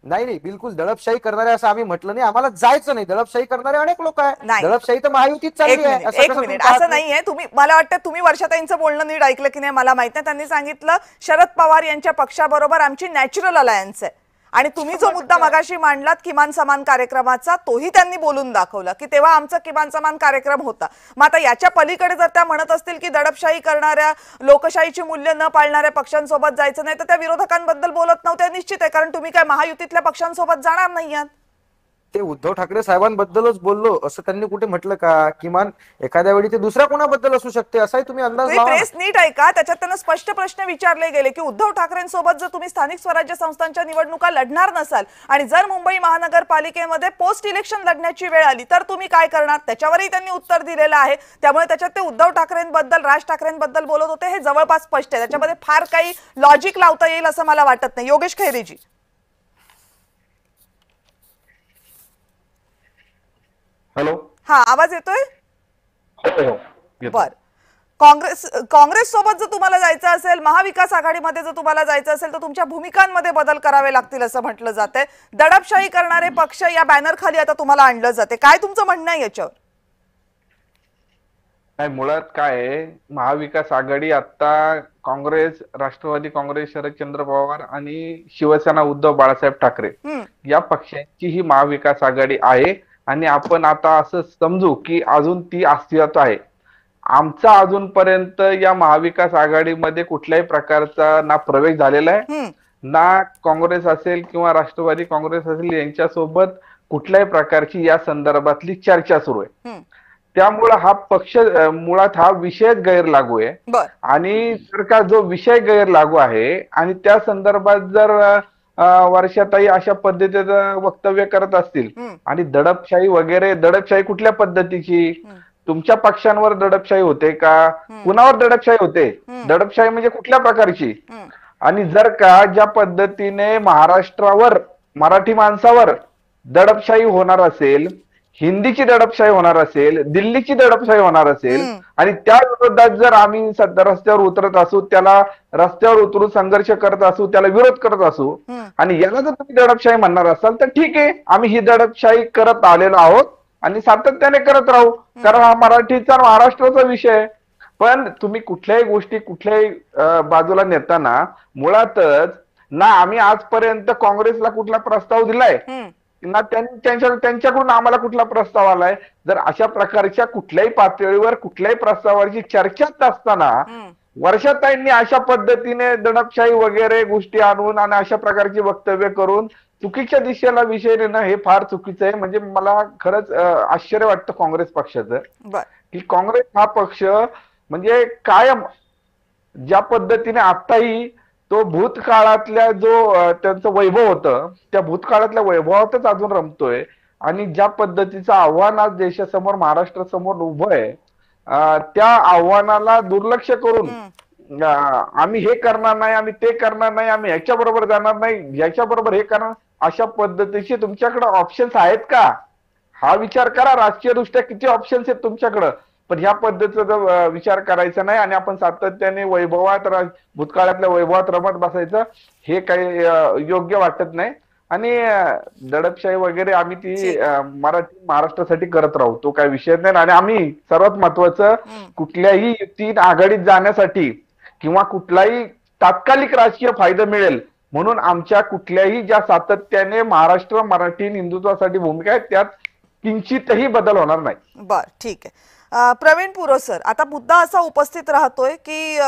नाही, बिलकुल दडपशाही करणारे असं आम्ही म्हटलं नाही. आम्हाला जायचं नाही. दडपशाही करणारे अनेक लोक आहेत. दडपशाही तर महायुतीत चालली आहे. एक मिनिट, असं नाहीये. मला वाटतं तुम्ही वर्षाताईंचं बोलणं नीट ऐकलं की नाही मला माहित नाही. त्यांनी सांगितलं शरद पवार यांच्या पक्षाबरोबर आमची नॅचरल अलायन्स आहे. आणि तुम्ही जो मुद्दा मगाशी मांडलात किमान समान कार्यक्रमाचा, तोही त्यांनी बोलून दाखवला की तेव्हा आमचा किमान समान कार्यक्रम होता. मग आता याच्या पलीकडे जर त्या म्हणत असतील की दडपशाही करणाऱ्या, लोकशाहीची मूल्य न पाळणाऱ्या पक्षांसोबत जायचं नाही, तर त्या विरोधकांबद्दल बोलत नव्हत्या निश्चित आहे, कारण तुम्ही काय महायुतीतल्या पक्षांसोबत जाणार नाही आहात. ते उद्धव ठाकरे साहेबांबद्दलच बोललो असं त्यांनी कुठे म्हटलं का? किमान एखाद्या वेळी ते दुसऱ्या कोणाबद्दल असू शकते असाही तुम्ही अंदाज लावा. प्रेस नीट ऐका, त्याच्यात त्यांना स्पष्ट प्रश्न विचारले गेले की उद्धव ठाकरेंसोबत जर तुम्ही स्थानिक स्वराज्य संस्थांच्या निवडणुका लढणार नसाल आणि जर मुंबई महानगरपालिकेमध्ये पोस्ट इलेक्शन लढण्याची वेळ आली तर तुम्ही काय करणार, त्याच्यावरही त्यांनी उत्तर दिलेलं आहे. त्यामुळे त्याच्यात ते उद्धव ठाकरेंबद्दल, राज ठाकरेंबद्दल बोलत होते हे जवळपास स्पष्ट आहे. त्याच्यामध्ये फार काही लॉजिक लावता येईल असं मला वाटत नाही. योगेश खैरेजी, हॅलो, हा आवाज येतोय? बर, काँग्रेस सोबत जर तुम्हाला जायचं असेल, महाविकास आघाडीमध्ये जर तुम्हाला जायचं असेल, तर तुमच्या भूमिकांमध्ये बदल करावे लागतील असं म्हटलं जातंय. दडपशाही करणारे पक्ष या बॅनर खाली आता तुम्हाला आणलं जाते. काय तुमचं म्हणणं आहे याच्यावर? नाही, मुळात काय आहे, महाविकास आघाडी आता काँग्रेस, राष्ट्रवादी काँग्रेस, शरदचंद्र पवार आणि शिवसेना उद्धव बाळासाहेब ठाकरे या पक्षांची ही महाविकास आघाडी आहे. आणि आपण आता असं समजू की अजून ती अस्तित्वात आहे. आमचा अजूनपर्यंत या महाविकास आघाडीमध्ये कुठल्याही प्रकारचा ना प्रवेश झालेला आहे, ना काँग्रेस असेल किंवा राष्ट्रवादी काँग्रेस असेल यांच्यासोबत कुठल्याही प्रकारची या संदर्भातली चर्चा सुरू आहे. त्यामुळे हा पक्ष मुळात हा विषय गैरलागू आहे. आणि जर का जो विषय गैरलागू आहे आणि त्या संदर्भात जर वर्षाताई अशा पद्धतीचं वक्तव्य करत असतील आणि दडपशाही वगैरे, दडपशाही कुठल्या पद्धतीची? तुमच्या पक्षांवर दडपशाही होते का? कुणावर दडपशाही होते? दडपशाही म्हणजे कुठल्या प्रकारची? आणि जर का ज्या पद्धतीने महाराष्ट्रावर, मराठी माणसावर दडपशाही होणार असेल, हिंदीची दडपशाही होणार असेल, दिल्लीची दडपशाही होणार असेल आणि त्या विरोधात जर आम्ही रस्त्यावर उतरत असू, त्याला रस्त्यावर उतरून संघर्ष करत असू, त्याला विरोध करत असू आणि याला जर तुम्ही दडपशाही म्हणणार असाल तर ठीक आहे, आम्ही ही दडपशाही करत आलेलो आहोत आणि सातत्याने करत राहू, कारण हा मराठीचा, महाराष्ट्राचा विषय आहे. पण तुम्ही कुठल्याही गोष्टी कुठल्याही बाजूला नेताना मुळातच ना आम्ही आजपर्यंत काँग्रेसला कुठला प्रस्ताव दिलाय ना त्यांच्याकडून आम्हाला कुठला प्रस्ताव आलाय. जर अशा प्रकारच्या कुठल्याही पातळीवर कुठल्याही प्रस्तावाची चर्चाच असताना वर्षाताईंनी अशा पद्धतीने दडपशाही वगैरे गोष्टी आणून आणि अशा प्रकारची वक्तव्य करून चुकीच्या दिशेला विषय नेणं हे फार चुकीचं आहे. म्हणजे मला खरंच आश्चर्य वाटतं काँग्रेस पक्षाचं की काँग्रेस हा पक्ष म्हणजे कायम ज्या पद्धतीने आताही तो भूतकाळातल्या जो त्यांचं वैभव होतं त्या भूतकाळातल्या वैभवातच अजून रमतोय. आणि ज्या पद्धतीचं आव्हान आज देशासमोर महाराष्ट्रासमोर उभं आहे त्या आव्हानाला दुर्लक्ष करून आम्ही हे करणार नाही, आम्ही ते करणार नाही, आम्ही ह्याच्या बरोबर जाणार नाही, ह्याच्या बरोबर हे करणार, अशा पद्धतीचे तुमच्याकडे ऑप्शन्स आहेत का हा विचार करा. राजकीय दृष्ट्या किती ऑप्शन्स आहेत तुमच्याकडं, पण ह्या पद्धतीचा विचार करायचा नाही आणि आपण सातत्याने वैभवात भूतकाळातल्या वैभवात रमत बसायचं हे काही योग्य वाटत नाही. आणि दडपशाही वगैरे आम्ही ती महाराष्ट्रासाठी करत राहू, तो काही विषय नाही. आणि आम्ही सर्वात महत्वाचं कुठल्याही युतीत आघाडीत जाण्यासाठी किंवा कुठलाही तात्कालिक राजकीय फायदा मिळेल म्हणून आमच्या कुठल्याही ज्या सातत्याने महाराष्ट्र मराठी हिंदुत्वासाठी भूमिका आहेत त्यात किंचितही बदल होणार नाही. बर, ठीक आहे. प्रवीण पुरोसर, आता मुद्दा असा उपस्थित राहतोय की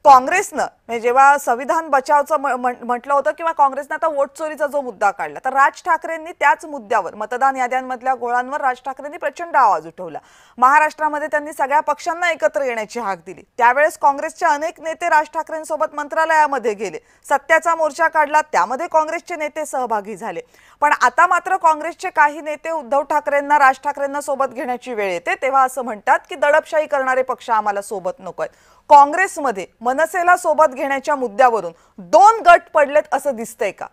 काँग्रेसनं म्हणजे जेव्हा संविधान बचावचं म्हटलं होतं किंवा काँग्रेसनं आता वोट चोरीचा जो मुद्दा काढला तर राज ठाकरेंनी त्याच मुद्द्यावर मतदान याद्यांमधल्या घोळांवर राज ठाकरेंनी प्रचंड आवाज उठवला. महाराष्ट्रामध्ये त्यांनी सगळ्या पक्षांना एकत्र येण्याची हाक दिली. त्यावेळेस काँग्रेसचे अनेक नेते राज ठाकरेंसोबत मंत्रालयामध्ये गेले, सत्याचा मोर्चा काढला, त्यामध्ये काँग्रेसचे नेते सहभागी झाले. पण आता मात्र काँग्रेसचे काही नेते उद्धव ठाकरेंना राज ठाकरेंना सोबत घेण्याची वेळ येते तेव्हा असं म्हणतात की दडपशाही करणारे पक्ष आम्हाला सोबत नकोय. काँग्रेसमध्ये मनसेला सोबत घेण्याच्या मुद्द्यावरून दोन गट पडलेत असं दिसतंय का?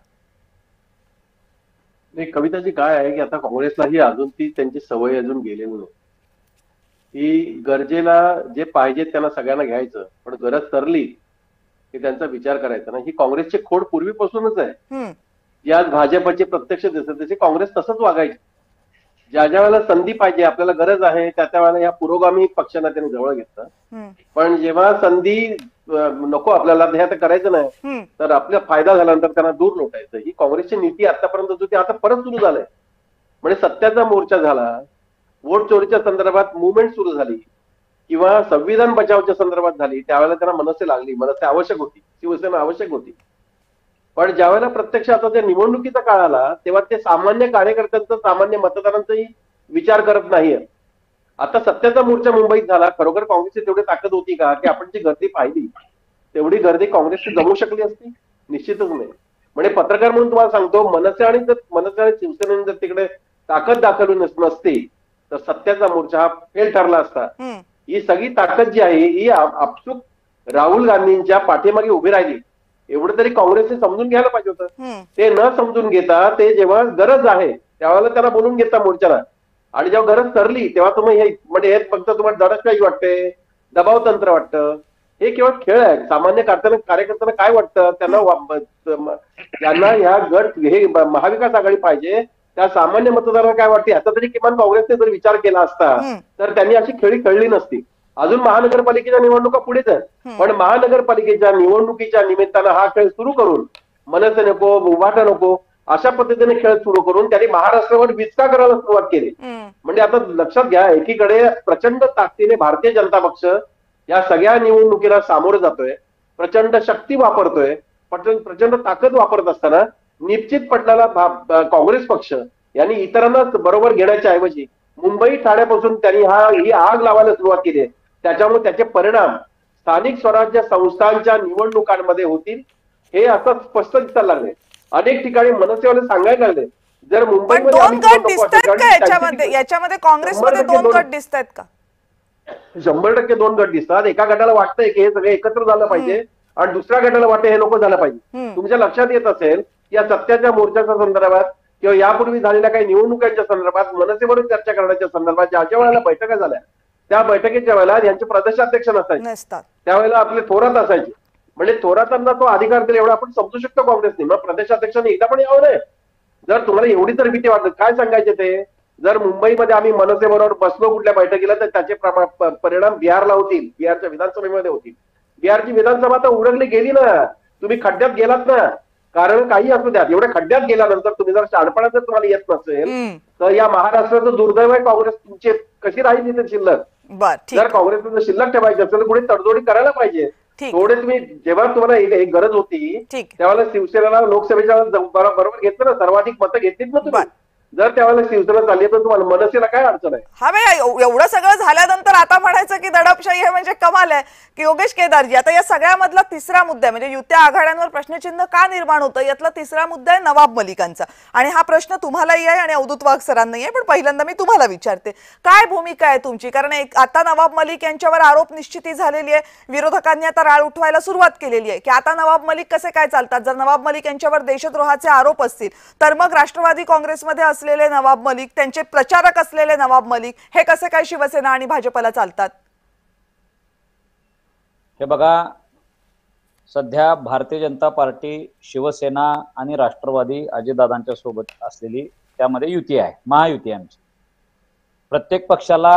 नाही, कविताजी काय आहे की आता काँग्रेसलाही अजून ती त्यांची सवय अजून गेलेली नाही. ही गरजेला जे पाहिजे त्यांना सगळ्यांना घ्यायचं, पण गरज ठरली की त्यांचा विचार करायचा ना. ही काँग्रेसची खोड पूर्वीपासूनच आहे. या भाजपचे प्रत्यक्ष दिसत तशी काँग्रेस तसंच वागायची. ज्या ज्या वेळेला संधी पाहिजे आपल्याला गरज आहे त्या त्या वेळेला या पुरोगामी पक्षांना त्यांनी जवळ घेतलं. पण जेव्हा संधी नको आपल्याला हे आता करायचं नाही तर आपला फायदा झाल्यानंतर त्यांना दूर लोटायचं. ही काँग्रेसची नीती आतापर्यंत होती, आता परत सुरू झालंय. म्हणजे सत्याचा मोर्चा झाला, वोट चोरीच्या संदर्भात मुवमेंट सुरू झाली किंवा संविधान बचावच्या संदर्भात झाली, त्यावेळेला त्यांना मनसे लागली. मनसे आवश्यक होती, शिवसेना आवश्यक होती. पण ज्यावेळेला प्रत्यक्ष आता त्या निवडणुकीचा काळ आला तेव्हा ते सामान्य कार्यकर्त्यांचा सामान्य मतदारांचाही विचार करत नाहीये. आता सत्याचा मोर्चा मुंबईत झाला, खरोखर काँग्रेसची तेवढी ताकद होती का की आपण जी गर्दी पाहिली तेवढी गर्दी काँग्रेसची जमू शकली असती? निश्चितच नाही. म्हणजे पत्रकार म्हणून तुम्हाला सांगतो, मनसे आणि शिवसेनेने जर तिकडे ताकद दाखवली नसती तर सत्याचा मोर्चा हा फेल ठरला असता. ही सगळी ताकद जी आहे ही आपसूक राहुल गांधींच्या पाठीमागे उभी राहिली. एवढं तरी काँग्रेसने समजून घ्यायला पाहिजे होतं. ते न समजून घेता ते जेव्हा गरज आहे त्यावेळेला त्यांना बोलून घेता मोर्चाला आणि जेव्हा गरज ठरली तेव्हा तुम्ही हे म्हणजे हे फक्त तुम्हाला दडपशाही वाटते, दबाव तंत्र वाटतं. हे केवळ खेळ आहे. सामान्य कार्यकर्त्यांना काय वाटतं, त्यांना ह्या गट हे महाविकास आघाडी पाहिजे, त्या सामान्य मतदारांना काय वाटते याचा तरी किमान काँग्रेसने जर विचार केला असता तर त्यांनी अशी खेळी खेळली नसती. अजून महानगरपालिकेच्या निवडणुका पुढेच आहेत, पण महानगरपालिकेच्या निवडणुकीच्या निमित्तानं हा खेळ सुरू करून मनसे नको, उभाटा नको अशा पद्धतीने खेळ सुरू करून त्यांनी महाराष्ट्रावर विचका करायला सुरुवात केली. म्हणजे आता लक्षात घ्या, एकीकडे प्रचंड ताकदीने भारतीय जनता पक्ष या सगळ्या निवडणुकीला सामोरं जातोय, प्रचंड शक्ती वापरतोय, प्रचंड ताकद वापरत असताना निश्चित पडलेला काँग्रेस पक्ष यांनी इतरांना बरोबर घेण्याच्या ऐवजी मुंबई ठाण्यापासून त्यांनी ही आग लावायला सुरुवात केली आहे. त्याच्यामुळे त्याचे परिणाम स्थानिक स्वराज्य संस्थांच्या निवडणुकांमध्ये होतील हे असं स्पष्ट दिसायला लागले. अनेक ठिकाणी मनसेवाले सांगायला लागले जर मुंबईमध्ये याच्यामध्ये काँग्रेसमध्ये दोन गट दिसत आहेत का? 100% दोन गट दिसतात. एका गटाला वाटतंय की हे सगळे एकत्र झालं पाहिजे आणि दुसऱ्या गटाला वाटतं हे नको झालं पाहिजे. तुमच्या लक्षात येत असेल या सत्याच्या मोर्चाच्या संदर्भात किंवा यापूर्वी झालेल्या काही निवडणुकांच्या संदर्भात मनसेवरून चर्चा करण्याच्या संदर्भात ज्या वेळेला बैठका झाल्या त्या बैठकीच्या वेळेला यांचे प्रदेशाध्यक्ष नसायचे, त्यावेळेला आपले थोरात असायचे. म्हणजे थोरातांना तो अधिकार दिला एवढं आपण समजू शकतो काँग्रेसने. मग प्रदेशाध्यक्षांनी एकदा पण यावं नाही. जर तुम्हाला एवढी तर भीती वाटत काय सांगायचे ते, जर मुंबईमध्ये आम्ही मनसेबरोबर बसलो कुठल्या बैठकीला तर त्याचे परिणाम बिहारला होतील, बिहारच्या विधानसभेमध्ये होतील. बिहारची विधानसभा तर उडकली गेली ना, तुम्ही खड्ड्यात गेलात ना. कारण काही असू द्या, एवढ्या खड्ड्यात गेल्यानंतर तुम्ही जर शहाणपणात जर तुम्हाला येत नसेल तर या महाराष्ट्राचं दुर्दैव आहे. काँग्रेस तुमची कशी राहील तिथे शिल्लक? जर काँग्रेसनं शिल्लक ठेवायची असेल तर पुढे तडजोडी करायला पाहिजे. थोडे तुम्ही जेव्हा तुम्हाला एक गरज होती त्यावेळेला शिवसेनेला लोकसभेच्या बरोबर घेतलं ना, सर्वाधिक मतं घेतलीत ना तुम्ही. जर त्यावेळेला शिवसेना चालली तर तुम्हाला मनसेला काय अडचण आहे? हा एवढं सगळं झाल्यानंतर आता म्हणायचं की दडपशाही आहे म्हणजे कमाल आहे की योगेश केदारजी. आता या सगळ्यामधला तिसरा मुद्दा म्हणजे युत्या आघाड्यांवर प्रश्नचिन्ह का निर्माण होतं यातला तिसरा मुद्दा आहे नवाब मलिकांचा. आणि हा प्रश्न तुम्हालाही आहे आणि अवधूत वाघ सरांनाही आहे, पण पहिल्यांदा मी तुम्हाला विचारते काय भूमिका आहे तुमची? कारण आता नवाब मलिक यांच्यावर आरोप निश्चिती झालेली आहे, विरोधकांनी आता राळ उठवायला सुरुवात केलेली आहे की आता नवाब मलिक कसे काय चालतात. जर नवाब मलिक यांच्यावर देशद्रोहाचे आरोप असतील तर मग राष्ट्रवादी काँग्रेसमध्ये असलेले नवाब मलिक, त्यांचे प्रचारक असलेले नवाब मलिक हे कसे काय शिवसेना आणि भाजपला चालतात? हे बघा, सध्या भारतीय जनता पार्टी, शिवसेना आणि राष्ट्रवादी अजितदादांच्या सोबत असलेली त्यामध्ये युती आहे, महायुती आहे आमची. प्रत्येक पक्षाला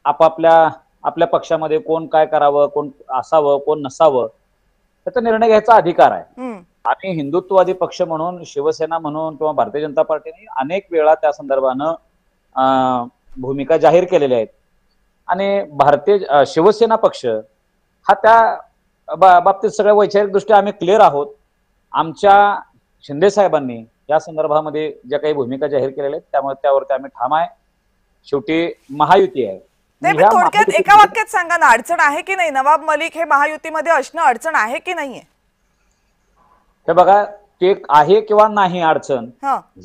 आपल्या पक्षामध्ये कोण काय करावं, कोण असावं, कोण नसावं त्याचा निर्णय घ्यायचा अधिकार आहे. आम्ही हिंदुत्ववादी पक्ष म्हणून, शिवसेना म्हणून किंवा भारतीय जनता पार्टीने अनेक वेळा त्या संदर्भानं भूमिका जाहीर केलेल्या आहेत. आणि शिवसेना पक्ष हा त्या बाबतीत सगळ्या वैचारिकदृष्ट्या आम्ही क्लिअर आहोत. आमच्या शिंदे साहेबांनी या संदर्भामध्ये ज्या काही भूमिका जाहीर केलेल्या आहेत त्यामुळे त्यावरती आम्ही ठाम आहे. शेवटी महायुती आहे. थोडक्यात एका वाक्यात सांगा ना, अडचण आहे की नाही? नवाब मलिक हे महायुतीमध्ये असणं अडचण आहे की नाहीये? हे बघा, ते आहे किंवा नाही अडचण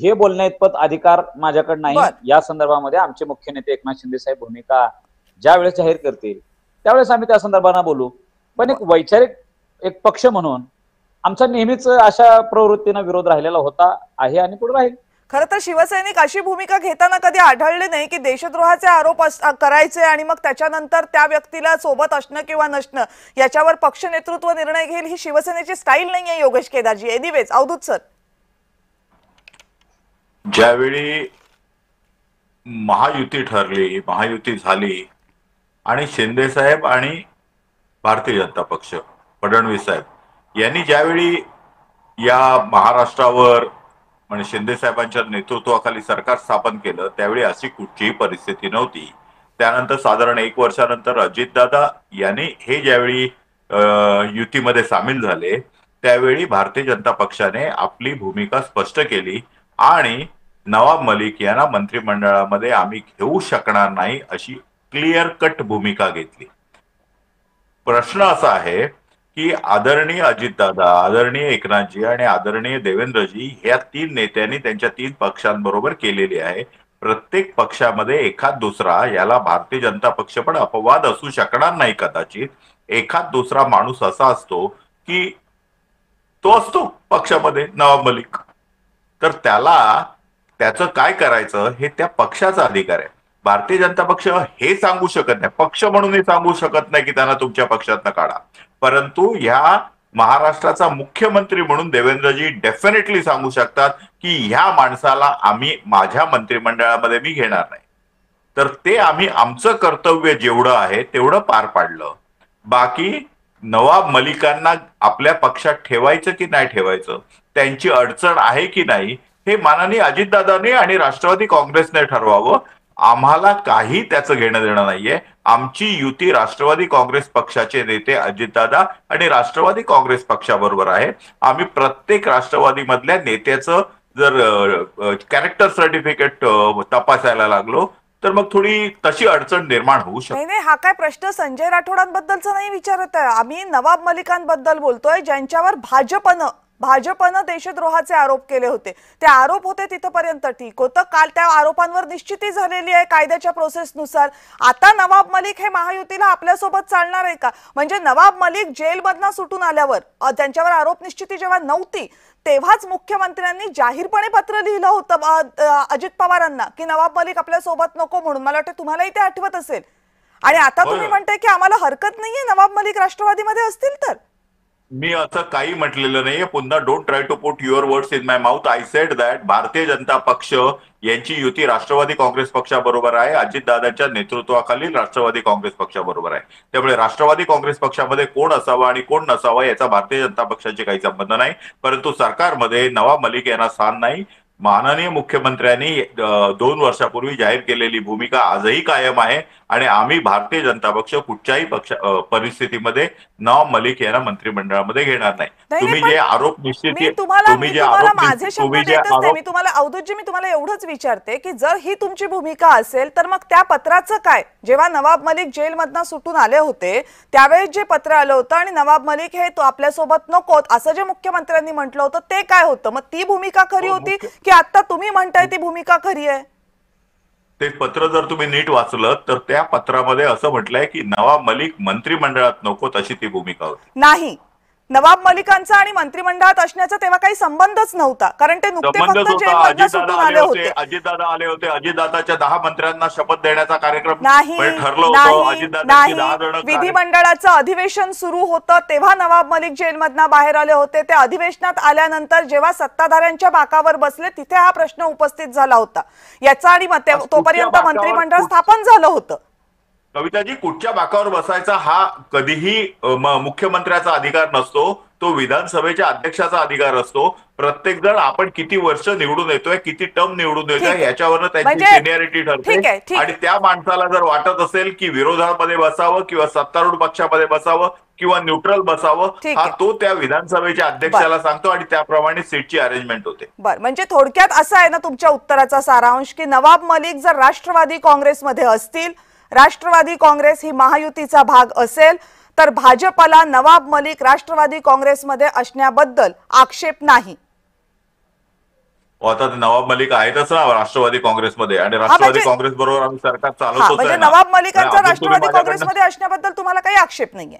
हे बोलण्या इतपत अधिकार माझ्याकडे नाही. या संदर्भामध्ये आमचे मुख्य नेते एकनाथ शिंदे साहेब भूमिका ज्या वेळेस जाहीर करतील त्यावेळेस आम्ही त्या संदर्भानं बोलू. पण एक वैचारिक एक पक्ष म्हणून आमचा नेहमीच अशा प्रवृत्तीनं विरोध राहिलेला होता, आहे आणि पुढे राहील. खरं तर शिवसैनिक अशी भूमिका घेताना कधी आढळले नाही की देशद्रोहाचे आरोप करायचे आणि मग त्याच्यानंतर त्या व्यक्तीला सोबत असणं किंवा नसणं याच्यावर पक्ष नेतृत्व निर्णय घेईल. ही शिवसेनेची स्टाईल नाहीये योगेश केदारजी. एनिवेज अवधूत सर, ज्यावेळी महायुती ठरली, महायुती झाली आणि शिंदे साहेब आणि भारतीय जनता पक्ष, फडणवीस साहेब यांनी ज्यावेळी या महाराष्ट्रावर म्हणजे शिंदे साहेबांच्या नेतृत्वाखाली सरकार स्थापन केलं त्यावेळी अशी कुठलीही परिस्थिती नव्हती. त्यानंतर साधारण 1 वर्षानंतर अजितदादा यांनी हे ज्यावेळी युतीमध्ये सामील झाले त्यावेळी भारतीय जनता पक्षाने आपली भूमिका स्पष्ट केली आणि नवाब मलिक यांना मंत्रिमंडळामध्ये आम्ही घेऊ शकणार नाही अशी क्लिअर कट भूमिका घेतली. प्रश्न असा आहे की आदरणीय अजितदादा, आदरणीय एकनाथजी आणि आदरणीय देवेंद्रजी ह्या 3 नेत्यांनी त्यांच्या 3 पक्षांबरोबर केलेली आहे. प्रत्येक पक्षामध्ये एखाद दुसरा, याला भारतीय जनता पक्ष पण अपवाद असू शकणार नाही कदाचित, एखाद दुसरा माणूस असा असतो की तो असतो पक्षामध्ये नवाब मलिक, तर त्याचं काय करायचं हे त्या पक्षाचा अधिकार आहे. भारतीय जनता पक्ष हे सांगू शकत नाही, पक्ष म्हणूनही सांगू शकत नाही की त्यांना तुमच्या पक्षातनं काढा. परंतु ह्या महाराष्ट्राचा मुख्यमंत्री म्हणून देवेंद्रजी डेफिनेटली सांगू शकतात की ह्या माणसाला आम्ही माझ्या मंत्रिमंडळामध्ये मी घेणार नाही. तर ते आम्ही आमचं कर्तव्य जेवढं आहे तेवढं पार पाडलं. बाकी नवाब मलिकांना आपल्या पक्षात ठेवायचं की नाही ठेवायचं, त्यांची अडचण आहे की नाही, हे माननीय अजितदादांनी आणि राष्ट्रवादी काँग्रेसने ठरवावं. आम्हाला काही त्याचं घेणं देणं नाहीये. आमची युती राष्ट्रवादी काँग्रेस पक्षाचे नेते अजितदादा आणि राष्ट्रवादी काँग्रेस पक्षाबरोबर आहे. आम्ही प्रत्येक राष्ट्रवादी मधल्या नेत्याचं जर कॅरेक्टर सर्टिफिकेट तपासायला लागलो तर मग थोडी तशी अडचण निर्माण होऊ शकते. नाही, हा काय प्रश्न संजय राठोडांबद्दलचा नाही विचारत आहे आम्ही, नवाब मलिकांबद्दल बोलतोय ज्यांच्यावर भाजपनं देशद्रोहाचे आरोप केले होते. ते आरोप होते तिथपर्यंत ठीक होतं. काल त्या आरोपांवर निश्चिती झालेली आहे कायद्याच्या प्रोसेसनुसार. आता नवाब मलिक हे महायुतीला आपल्यासोबत चालणार आहे का? म्हणजे नवाब मलिक जेलमधनं सुटून आल्यावर त्यांच्यावर आरोप निश्चिती जेव्हा नव्हती तेव्हाच मुख्यमंत्र्यांनी जाहीरपणे पत्र लिहिलं होतं अजित पवारांना की नवाब मलिक आपल्या सोबत नको म्हणून. मला वाटतं तुम्हालाही ते आठवत असेल. आणि आता तुम्ही म्हणताय की आम्हाला हरकत नाहीये नवाब मलिक राष्ट्रवादीमध्ये असतील तर. मी असं काही म्हटलेलं नाहीये. पुन्हा don't try to put your words in my mouth. I said that Bharatiya Janata पक्ष यांची युती राष्ट्रवादी काँग्रेस पक्षाबरोबर आहे, अजितदादांच्या नेतृत्वाखालील राष्ट्रवादी काँग्रेस पक्षाबरोबर आहे. त्यामुळे राष्ट्रवादी काँग्रेस पक्षामध्ये कोण असावं आणि कोण नसावं याचा भारतीय जनता पक्षाशी काही संबंध नाही. परंतु सरकारमध्ये नवाब मलिक यांना स्थान नाही. माननीय मुख्यमंत्र्यांनी 2 वर्षापूर्वी जाहीर केलेली भूमिका आजही कायम आहे आणि आम्ही भारतीय जनता पक्ष कुठच्याही परिस्थितीमध्ये नवाब मलिक यांना मंत्रिमंडळामध्ये घेणार नाही. तुम्ही जे आरोप निश्चित मी तुम्हाला माझे शब्द देतच नाही. मी तुम्हाला अवधूतजी, मी तुम्हाला एवढंच विचारते की जर ही तुमची भूमिका असेल तर मग त्या पत्राचं काय? जेव्हा नवाब मलिक जेलमधनं सुटून आले होते त्यावेळेस जे पत्र आलं होतं आणि नवाब मलिक हे तो आपल्यासोबत नकोत असं जे मुख्यमंत्र्यांनी म्हटलं होतं ते काय होतं? मग ती भूमिका खरी होती की आता तुम्ही म्हणताय ती भूमिका खरी आहे? ते पत्र जर तुम्ही नीट वाचलं तर त्या पत्रामध्ये असं म्हटलंय की नवाब मलिक मंत्रिमंडळात नको अशी ती भूमिका होती. नाही, नवाब मलिकांचा आणि मंत्रिमंडळात असण्याचा तेव्हा काही संबंधच नव्हता, कारण ते नुकते फक्त जेलमधनं सुटून आले होते. अजितदादा आले होते. अजितदादाच्या 10 मंत्र्यांना शपथ देण्याचा कार्यक्रम नाही, ठरलं होतं. अजितदादांची 10 जण विधिमंडळाचं अधिवेशन सुरू होतं तेव्हा नवाब मलिक जेलमधनं बाहेर आले होते. ते अधिवेशनात आल्यानंतर जेव्हा सत्ताधाऱ्यांच्या बाकावर बसले तिथे हा प्रश्न उपस्थित झाला होता याचा, आणि तोपर्यंत मंत्रिमंडळ स्थापन झालं होतं. कविताजी, कुठच्या बाकावर बसायचा हा कधीही मुख्यमंत्र्याचा अधिकार नसतो. तो विधानसभेच्या अध्यक्षाचा अधिकार असतो. प्रत्येक जण आपण किती वर्ष निवडून येतोय, किती टर्म निवडून येतोय याच्यावरनं त्यांची सिनियरिटी ठरते. आणि त्या माणसाला जर वाटत असेल की विरोधामध्ये बसावं किंवा सत्तारूढ पक्षामध्ये बसावं किंवा न्यूट्रल बसावं, हा तो त्या विधानसभेच्या अध्यक्षाला सांगतो आणि त्याप्रमाणे सीटची अरेंजमेंट होते. बरं, म्हणजे थोडक्यात असं आहे ना तुमच्या उत्तराचा सारांश की नवाब मलिक जर राष्ट्रवादी काँग्रेसमध्ये असतील, राष्ट्रवादी काँग्रेस ही महायुतीचा भाग असेल तर भाजपला नवाब मलिक राष्ट्रवादी काँग्रेसमध्ये असण्याबद्दल आक्षेप नाही. आता नवाब मलिक आहेतच ना राष्ट्रवादी काँग्रेसमध्ये आणि राष्ट्रवादी काँग्रेस बरोबर आम्ही सरकार चालवतो. म्हणजे नवाब मलिकांचा राष्ट्रवादी काँग्रेसमध्ये असण्याबद्दल तुम्हाला काही आक्षेप नाहीये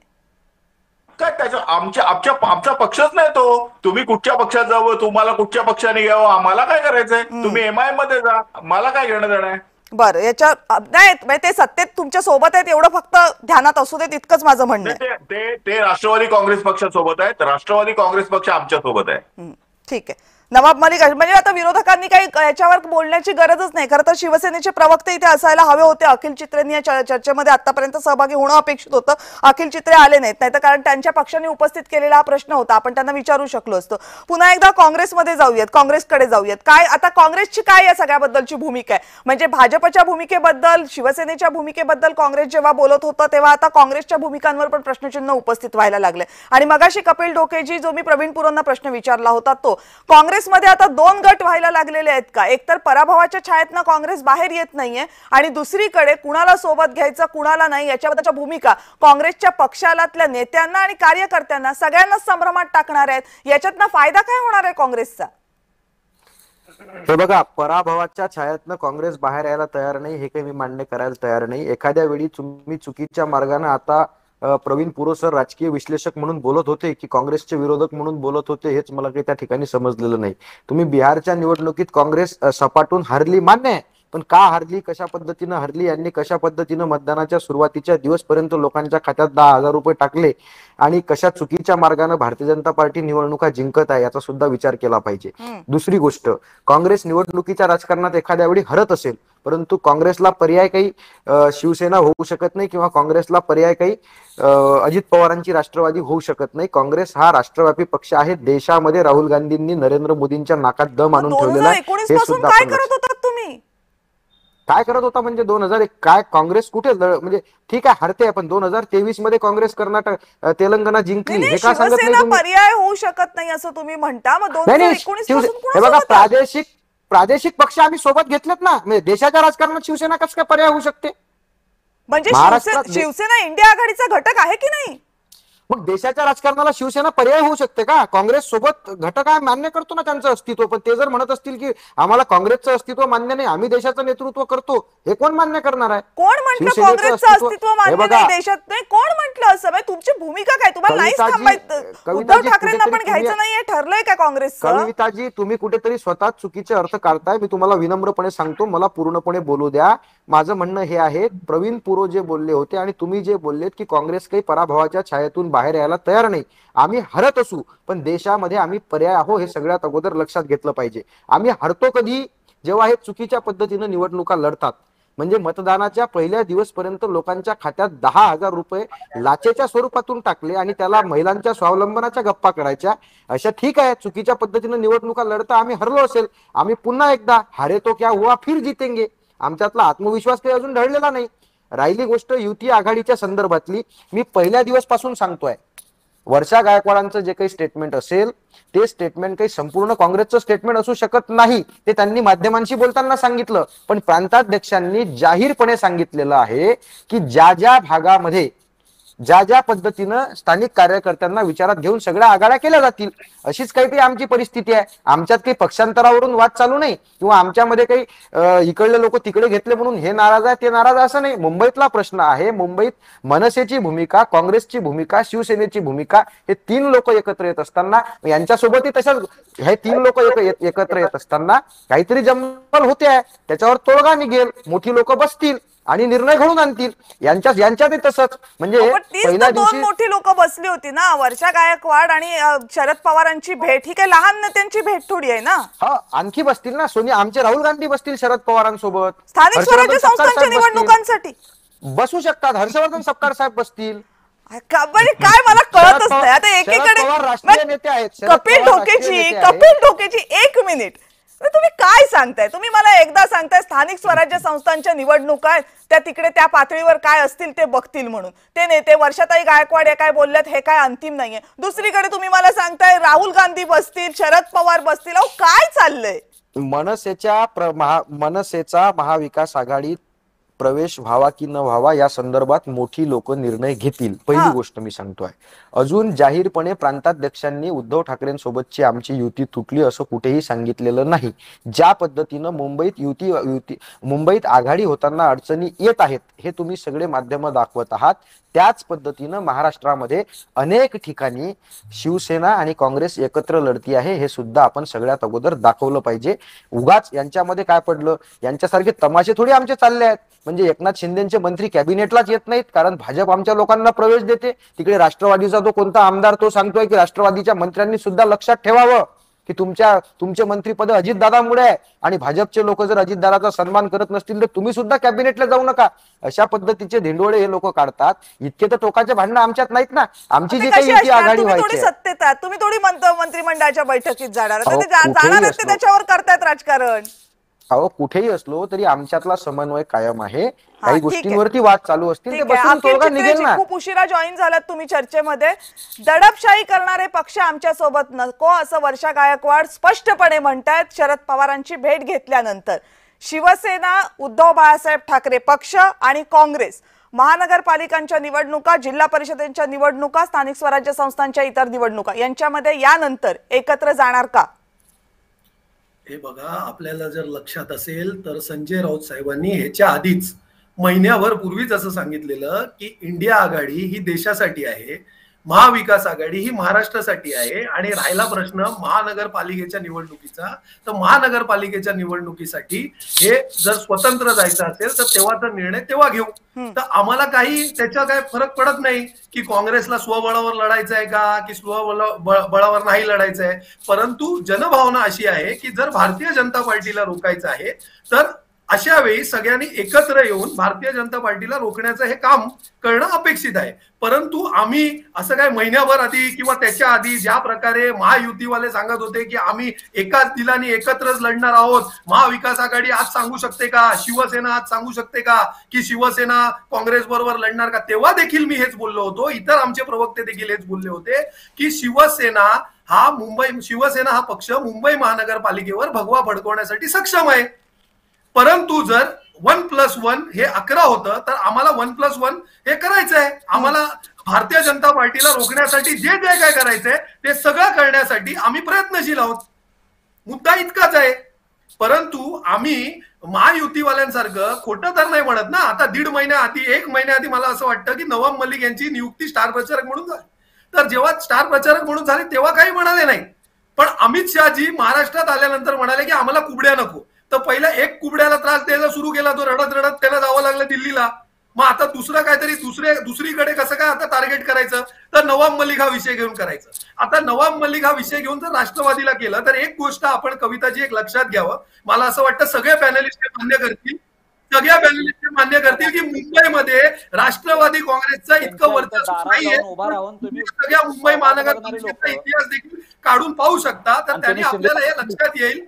काय? त्याच्या आमचा पक्षच नाही तो. तुम्ही कुठच्या पक्षात जावं, तुम्हाला कुठच्या पक्षाने घ्यावं, आम्हाला काय करायचंय? तुम्ही एमआय मध्ये जा, मला काय घेणं देणं आहे? बरं, याच्या नाही ते सत्तेत तुमच्या सोबत आहेत एवढं फक्त ध्यानात असू देत इतकंच माझं म्हणणं आहे. ते राष्ट्रवादी काँग्रेस पक्षासोबत आहेत. राष्ट्रवादी काँग्रेस पक्ष आमच्या सोबत आहे. ठीक आहे. नवाब मलिक म्हणजे आता विरोधकांनी काही याच्यावर बोलण्याची गरजच नाही. खरं तर शिवसेनेचे प्रवक्ते इथे असायला हवे होते. अखिल चित्रेंनी या चर्चेमध्ये आतापर्यंत सहभागी होणं अपेक्षित होतं. अखिल चित्रे आले नाहीत, नाही तर कारण त्यांच्या पक्षाने उपस्थित केलेला हा प्रश्न होता, आपण त्यांना विचारू शकलो असतो. पुन्हा एकदा काँग्रेसमध्ये जाऊयात, काँग्रेसकडे जाऊयात. काय आता काँग्रेसची काय या सगळ्याबद्दलची भूमिका आहे? म्हणजे भाजपच्या भूमिकेबद्दल, शिवसेनेच्या भूमिकेबद्दल काँग्रेस जेव्हा बोलत होतं तेव्हा आता काँग्रेसच्या भूमिकांवर पण प्रश्नचिन्ह उपस्थित व्हायला लागले. आणि मगाशी कपिल डोकेजी जो मी प्रवीण पुरोंना प्रश्न विचारला होता तो, काँग्रेसमध्ये आता 2 गट व्हायला लागलेले आहेत का? एकतर पराभवाच्या छायेतनं काँग्रेस बाहेर येत नाहीये आणि दुसरीकडे कुणाला सोबत घ्यायचं कुणाला नाही याच्याबद्दलच्या भूमिका काँग्रेसच्या पक्षालातल्या नेत्यांना आणि कार्यकर्त्यांना सगळ्यांनाच संभ्रमात टाकणार आहेत. याच्यातनं फायदा काय होणार आहे काँग्रेसचा? हे बघा, पराभवाच्या छायेतनं काँग्रेस बाहेर यायला तयार नाही हे काही मी मान्य करायला तयार नाही. एखाद्या वेळी तुम्ही चुकीच्या मार्गाने आता प्रवीण पुरोसर राजकीय विश्लेषक म्हणून बोलत होते की काँग्रेसचे विरोधक म्हणून बोलत होते, हेच मला काही त्या ठिकाणी समजलेलं नाही. तुम्ही बिहारच्या निवडणुकीत काँग्रेस सपाटून हारली, मान्य आहे, पण का हारली, कशा पद्धतीनं हारली, यांनी कशा पद्धतीनं मतदानाच्या सुरुवातीच्या दिवसपर्यंत लोकांच्या खात्यात 10,000 रुपये टाकले आणि कशा चुकीच्या मार्गाने भारतीय जनता पार्टी निवडणुका जिंकत आहे याचा सुद्धा विचार केला पाहिजे. दुसरी गोष्ट, काँग्रेस निवडणुकीच्या राजकारणात एखाद्या वेळी हरत असेल, परंतु काँग्रेसला पर्याय काही शिवसेना होऊ शकत नाही किंवा काँग्रेसला पर्याय काही अजित पवारांची राष्ट्रवादी होऊ शकत नाही. काँग्रेस हा राष्ट्रव्यापी पक्ष आहे. देशामध्ये राहुल गांधींनी नरेंद्र मोदींच्या नाकात दम आणून ठेवलेला आहे. हे सुद्धा काय करत होता म्हणजे 2001 काय काँग्रेस कुठे म्हणजे ठीक आहे हरते, पण 2023 मध्ये काँग्रेस कर्नाटक तेलंगणा जिंकली हे का सांगत नाही तुम्ही? पर्याय होऊ शकत नाही असं तुम्ही म्हणता. मग 2019 हे बघा, प्रादेशिक पक्ष आम्ही सोबत घेतलेत ना. म्हणजे देशाच्या राजकारणात शिवसेना कसं काय पर्याय होऊ शकते? म्हणजे शिवसेना इंडिया आघाडीचा घटक आहे की नाही? मग देशाच्या राजकारणाला शिवसेना पर्याय होऊ शकते का? काँग्रेस सोबत घटक आहे, मान्य करतो ना त्यांचं अस्तित्व, पण ते जर म्हणत असतील की आम्हाला काँग्रेसचं अस्तित्व मान्य नाही, आम्ही देशाचं नेतृत्व करतो, हे कोण मान्य करणार आहे? कोण म्हटलं काँग्रेसचं अस्तित्व मान्य नाही देशात? नाही, कोण म्हटलं? म्हटलं असं. तुमची भूमिका काय? तुम्हाला नाहीच थांबायचं, उद्धव ठाकरेंना पण घ्यायचं नाहीये, ठरलंय का काँग्रेसचं? कविताजी, तुम्ही कुठेतरी स्वतः चुकीचे अर्थ काढताय. मी तुम्हाला विनम्रपणे सांगतो, मला पूर्णपणे बोलू द्या. माझं म्हणणं हे आहे, प्रवीण पुरो जे बोलले होते आणि तुम्ही जे बोललेत की काँग्रेस काही पराभवाच्या छायेतून बाहेर यायला तयार नाही. आम्ही हरत असू पण देशामध्ये आम्ही पर्याय आहो, हे सगळ्यात अगोदर लक्षात घेतलं पाहिजे. आम्ही हरतो कधी? जेव्हा हे चुकीच्या पद्धतीनं निवडणुका लढतात. म्हणजे मतदानाच्या पहिल्या दिवसपर्यंत लोकांच्या खात्यात 10,000 रुपये लाचेच्या स्वरूपातून टाकले आणि त्याला महिलांच्या स्वावलंबनाच्या गप्पा करायच्या. अशा ठीक आहे, चुकीच्या पद्धतीनं निवडणुका लढता आम्ही हरलो असेल, आम्ही पुन्हा एकदा हारे तो क्या हुआ फिर जीतेंगे. आमच्यातला आत्मविश्वास काही अजून ढळलेला नाही. राहिली गोष्ट युती आघाडीच्या संदर्भातली, मी पहिल्या दिवसपासून सांगतोय, वर्षा गायकवाडांचं जे काही स्टेटमेंट असेल ते स्टेटमेंट काही संपूर्ण काँग्रेसचं स्टेटमेंट असू शकत नाही. ते त्यांनी माध्यमांशी बोलताना सांगितलं. पण प्रांताध्यक्षांनी जाहीरपणे सांगितलेलं आहे की ज्या ज्या भागामध्ये ज्या ज्या पद्धतीनं स्थानिक कार्यकर्त्यांना विचारात घेऊन सगळ्या आघाड्या केल्या जातील, अशीच काहीतरी आमची परिस्थिती आहे. आमच्यात काही पक्षांतरावरून वाद चालू नाही किंवा आमच्यामध्ये काही इकडले लोक तिकडे घेतले म्हणून हे नाराज आहे ते नाराज असं नाही. मुंबईतला प्रश्न आहे. मुंबईत मनसेची भूमिका, काँग्रेसची भूमिका, शिवसेनेची भूमिका, हे 3 लोक एकत्र येत असताना, यांच्यासोबतही तशाच हे 3 लोक एकत्र येत असताना काहीतरी जंगल होते आहे, त्याच्यावर तोडगा निघेल, मोठी लोक बसतील आणि निर्णय घडून आणतील. यांच्यात तसंच. म्हणजे पहिल्या दिवशी 2 मोठी लोक बसली होती ना, वर्षा गायकवाड आणि शरद पवारांची भेट. ही काही लहान नेत्यांची भेट थोडी आहे ना. हा, आणखी बसतील ना सोनिया, आमचे राहुल गांधी बसतील शरद पवारांसोबत. स्थानिक स्वराज्य संस्थांच्या निवडणुकांसाठी बसू शकतात. हर्षवर्धन सपकाळ साहेब बसतील. काय मला कळतच नाही. आता एकीकडे राष्ट्रीय नेते आहेत कपिल ढोकेची 1 मिनिट, तुम्ही काय सांगताय? तुम्ही मला एकदा सांगताय स्थानिक स्वराज्य संस्थांच्या निवडणुका आहेत, त्या तिकडे त्या पातळीवर काय असतील ते बघतील म्हणून. ते नेते वर्षाताई गायकवाड या काय बोलल्यात हे काय अंतिम नाहीये. दुसरीकडे तुम्ही मला सांगताय राहुल गांधी बसतील, शरद पवार बसतील. अहो काय चाललंय? मनसेचा महाविकास आघाडीत प्रवेश व्हावा की न व्हावा या संदर्भात मोठी लोक निर्णय घेतील. पहिली गोष्ट मी सांगतोय, अजून जाहीरपणे प्रांताध्यक्षांनी उद्धव ठाकरेंसोबतची आमची युती तुटली असं कुठेही सांगितलेलं नाही. ज्या पद्धतीनं मुंबईत आघाडी होताना अडचणी येत आहेत हे तुम्ही सगळे माध्यम दाखवत आहात, त्याच पद्धतीनं महाराष्ट्रामध्ये अनेक ठिकाणी शिवसेना आणि काँग्रेस एकत्र लढती आहे हे सुद्धा आपण सगळ्यात अगोदर दाखवलं पाहिजे. उगाच यांच्यामध्ये काय पडलं, यांच्यासारखे तमाशे थोडी आमचे चालले आहेत. म्हणजे एकनाथ शिंदेचे मंत्री कॅबिनेटलाच येत नाहीत कारण भाजप आमच्या लोकांना प्रवेश देते. तिकडे राष्ट्रवादीचा तो कोणता आमदार तो सांगतोय की राष्ट्रवादीच्या मंत्र्यांनी सुद्धा लक्षात ठेवावं की तुमचे मंत्रीपद अजितदादांमुळे आहे आणि भाजपचे लोक जर अजितदादाचा सन्मान करत नसतील तर तुम्ही सुद्धा कॅबिनेटला जाऊ नका. अशा पद्धतीचे धिंडोळे हे लोक काढतात. इतके तर टोकाचे भांडणं आमच्यात नाहीत ना. आमची जी काही युती आघाडी व्हायची, सत्तेत तुम्ही थोडी मंत्रिमंडळाच्या बैठकीत जाणार त्याच्यावर करतायत राजकारण. अहो कुठेही असलो तरी आमच्यातला समन्वय कायम आहे. काही गोष्टींवरती वाद चालू असतील ते बसून तोडगा निघेल ना. खूप उशिरा जॉईन झालात तुम्ही चर्चेमध्ये. दडपशाही करणारे पक्ष आमच्या सोबत नको असं वर्षा गायकवाड स्पष्टपणे म्हणतायत शरद पवारांची भेट घेतल्यानंतर. शिवसेना, उद्धव बाळासाहेब ठाकरे पक्ष आणि काँग्रेस महानगरपालिकांच्या निवडणुका, जिल्हा परिषदेच्या निवडणुका, स्थानिक स्वराज्य संस्थांच्या इतर निवडणुका यांच्यामध्ये यानंतर एकत्र जाणार का? हे बघा, आपल्याला जर लक्षात असेल तर संजय राऊत साहेबांनी ह्याच्या आधीच महिन्याभर पूर्वीच असं सांगितलेलं की इंडिया आघाडी ही देशासाठी आहे, महाविकास आघाडी ही महाराष्ट्रासाठी आहे. आणि राहिला प्रश्न महानगरपालिकेच्या निवडणुकीचा, तर महानगरपालिकेच्या निवडणुकीसाठी हे जर स्वतंत्र जायचं असेल तर तेव्हाचा निर्णय तेव्हा घेऊ. तर आम्हाला काही त्याचा काय फरक पडत नाही की काँग्रेसला स्वबळावर लढायचं आहे का की स्वबळावर नाही लढायचं आहे. परंतु जनभावना अशी आहे की जर भारतीय जनता पार्टीला रोखायचं आहे तर अशा वेळी सगळ्यांनी एकत्र येऊन भारतीय जनता पार्टीला रोखण्याचं हे काम करणं अपेक्षित आहे. परंतु आम्ही असं काय महिन्याभर आधी किंवा त्याच्या आधी ज्या प्रकारे महायुतीवाले सांगत होते की आम्ही एकाच दिलाने एकत्रच लढणार आहोत, महाविकास आघाडी आज सांगू शकते का, शिवसेना आज सांगू शकते का की शिवसेना काँग्रेस बरोबर लढणार का, तेव्हा देखील मी हेच बोललो होतो. इतर आमचे प्रवक्ते देखील हेच बोलले होते की शिवसेना हा पक्ष मुंबई महानगरपालिकेवर भगवा फडकवण्यासाठी सक्षम आहे. परंतु जर 1+1 हे 11 होतं तर आम्हाला 1+1 हे करायचं आहे. आम्हाला भारतीय जनता पार्टीला रोखण्यासाठी जे काय करायचंय ते सगळं करण्यासाठी आम्ही प्रयत्नशील आहोत. मुद्दा इतकाच आहे. परंतु आम्ही महायुतीवाल्यांसारखं खोटं तर नाही म्हणत ना. आता 1.5 महिन्याआधी 1 महिन्याआधी मला असं वाटतं की नवाब मलिक यांची नियुक्ती स्टार प्रचारक म्हणून झाली. तर जेव्हा स्टार प्रचारक म्हणून झाले तेव्हा काही म्हणाले नाही. पण अमित शहाजी महाराष्ट्रात आल्यानंतर म्हणाले की आम्हाला कुबड्या नको. तर पहिला एक कुबड्याला त्रास द्यायला सुरू केला, तो रडत रडत त्याला जावं लागलं दिल्लीला. मग आता दुसरं काहीतरी दुसरीकडे कसं काय आता टार्गेट करायचं, तर नवाब मलिक हा विषय घेऊन करायचं. आता नवाब मलिक हा विषय घेऊन जर राष्ट्रवादीला केलं तर एक गोष्ट आपण कविताजी एक लक्षात घ्यावं, मला असं वाटतं सगळे पॅनलिस्ट मान्य करतील की मुंबईमध्ये राष्ट्रवादी काँग्रेसचं इतकं वर्चस्व नाहीये. सगळ्या मुंबई महानगरपालिकेचा इतिहास देखील काढून पाहू शकता. तर त्यांनी आपल्याला हे लक्षात येईल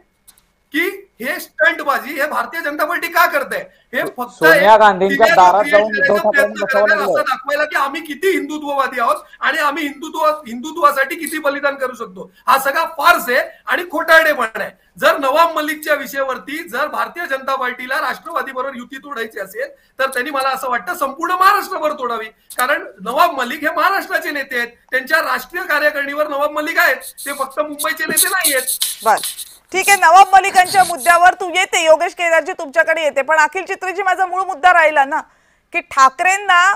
की हे स्टंटबाजी हे भारतीय जनता पार्टी का करते. हे फक्त सोनिया गांधींच्या दारात जाऊन असं दाखवायला की आम्ही किती हिंदुत्ववादी आहोत आणि आम्ही हिंदुत्वासाठी किती बलिदान करू शकतो. हा सगळा फार्स आहे आणि खोटारडेपणा आहे. जर नवाब मलिकच्या विषयावरती जर भारतीय जनता पार्टीला राष्ट्रवादी बरोबर युती तोडायची असेल तर त्यांनी मला असं वाटतं संपूर्ण महाराष्ट्रभर तोडावी. कारण नवाब मलिक हे महाराष्ट्राचे नेते आहेत, त्यांच्या राष्ट्रीय कार्यकारिणीवर नवाब मलिक आहेत, ते फक्त मुंबईचे नेते नाही आहेत. ठीक आहे, नवाब मलिकांच्या मुद्द्यावर तू येते, योगेश केदारजी तुमच्याकडे येते, पण अखिल चित्रेजी माझा मूळ मुद्दा राहिला ना की ठाकरेंना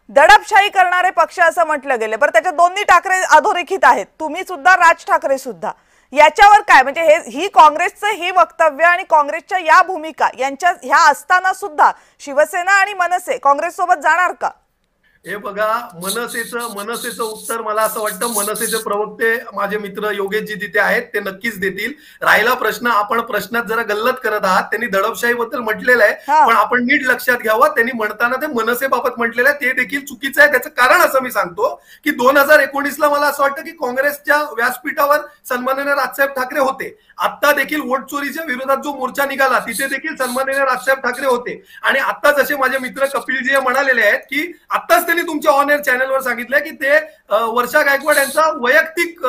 दडपशाही करणारे पक्ष असं म्हटलं गेले. बरं, त्याच्यात दोन्ही ठाकरे अधोरेखित आहेत, तुम्ही सुद्धा राज ठाकरे सुद्धा. याच्यावर काय म्हणजे ही काँग्रेसचं ही वक्तव्य आणि काँग्रेसच्या या भूमिका यांच्या ह्या असताना सुद्धा शिवसेना आणि मनसे काँग्रेस सोबत जाणार का? हे बघा, मनसेचं उत्तर मला असं वाटतं मनसेचे प्रवक्ते माझे मित्र योगेशजी तिथे आहेत, ते नक्कीच देतील. राहिला प्रश्न, आपण प्रश्नात जरा गल्लत करत आहात. त्यांनी दडपशाहीबद्दल म्हटलेलं आहे, पण आपण नीट लक्षात घ्यावं, त्यांनी म्हणताना ते मनसेबाबत म्हटलेलं आहे ते देखील चुकीचं आहे. त्याचं कारण असं मी सांगतो की 2019ला मला असं वाटतं की काँग्रेसच्या व्यासपीठावर सन्माननीय राजसाहेब ठाकरे होते. आता देखील वोट चोरीच्या विरोधात जो मोर्चा निघाला तिथे देखील सन्माननीय राजसाहेब ठाकरे होते. आणि आता जसे माझे मित्र कपिलजी म्हणालेले आहेत की आत्ताच त्यांनी तुमच्या ऑन एअर चॅनलवर सांगितलंय की ते वर्षा गायकवाड यांचा वैयक्तिक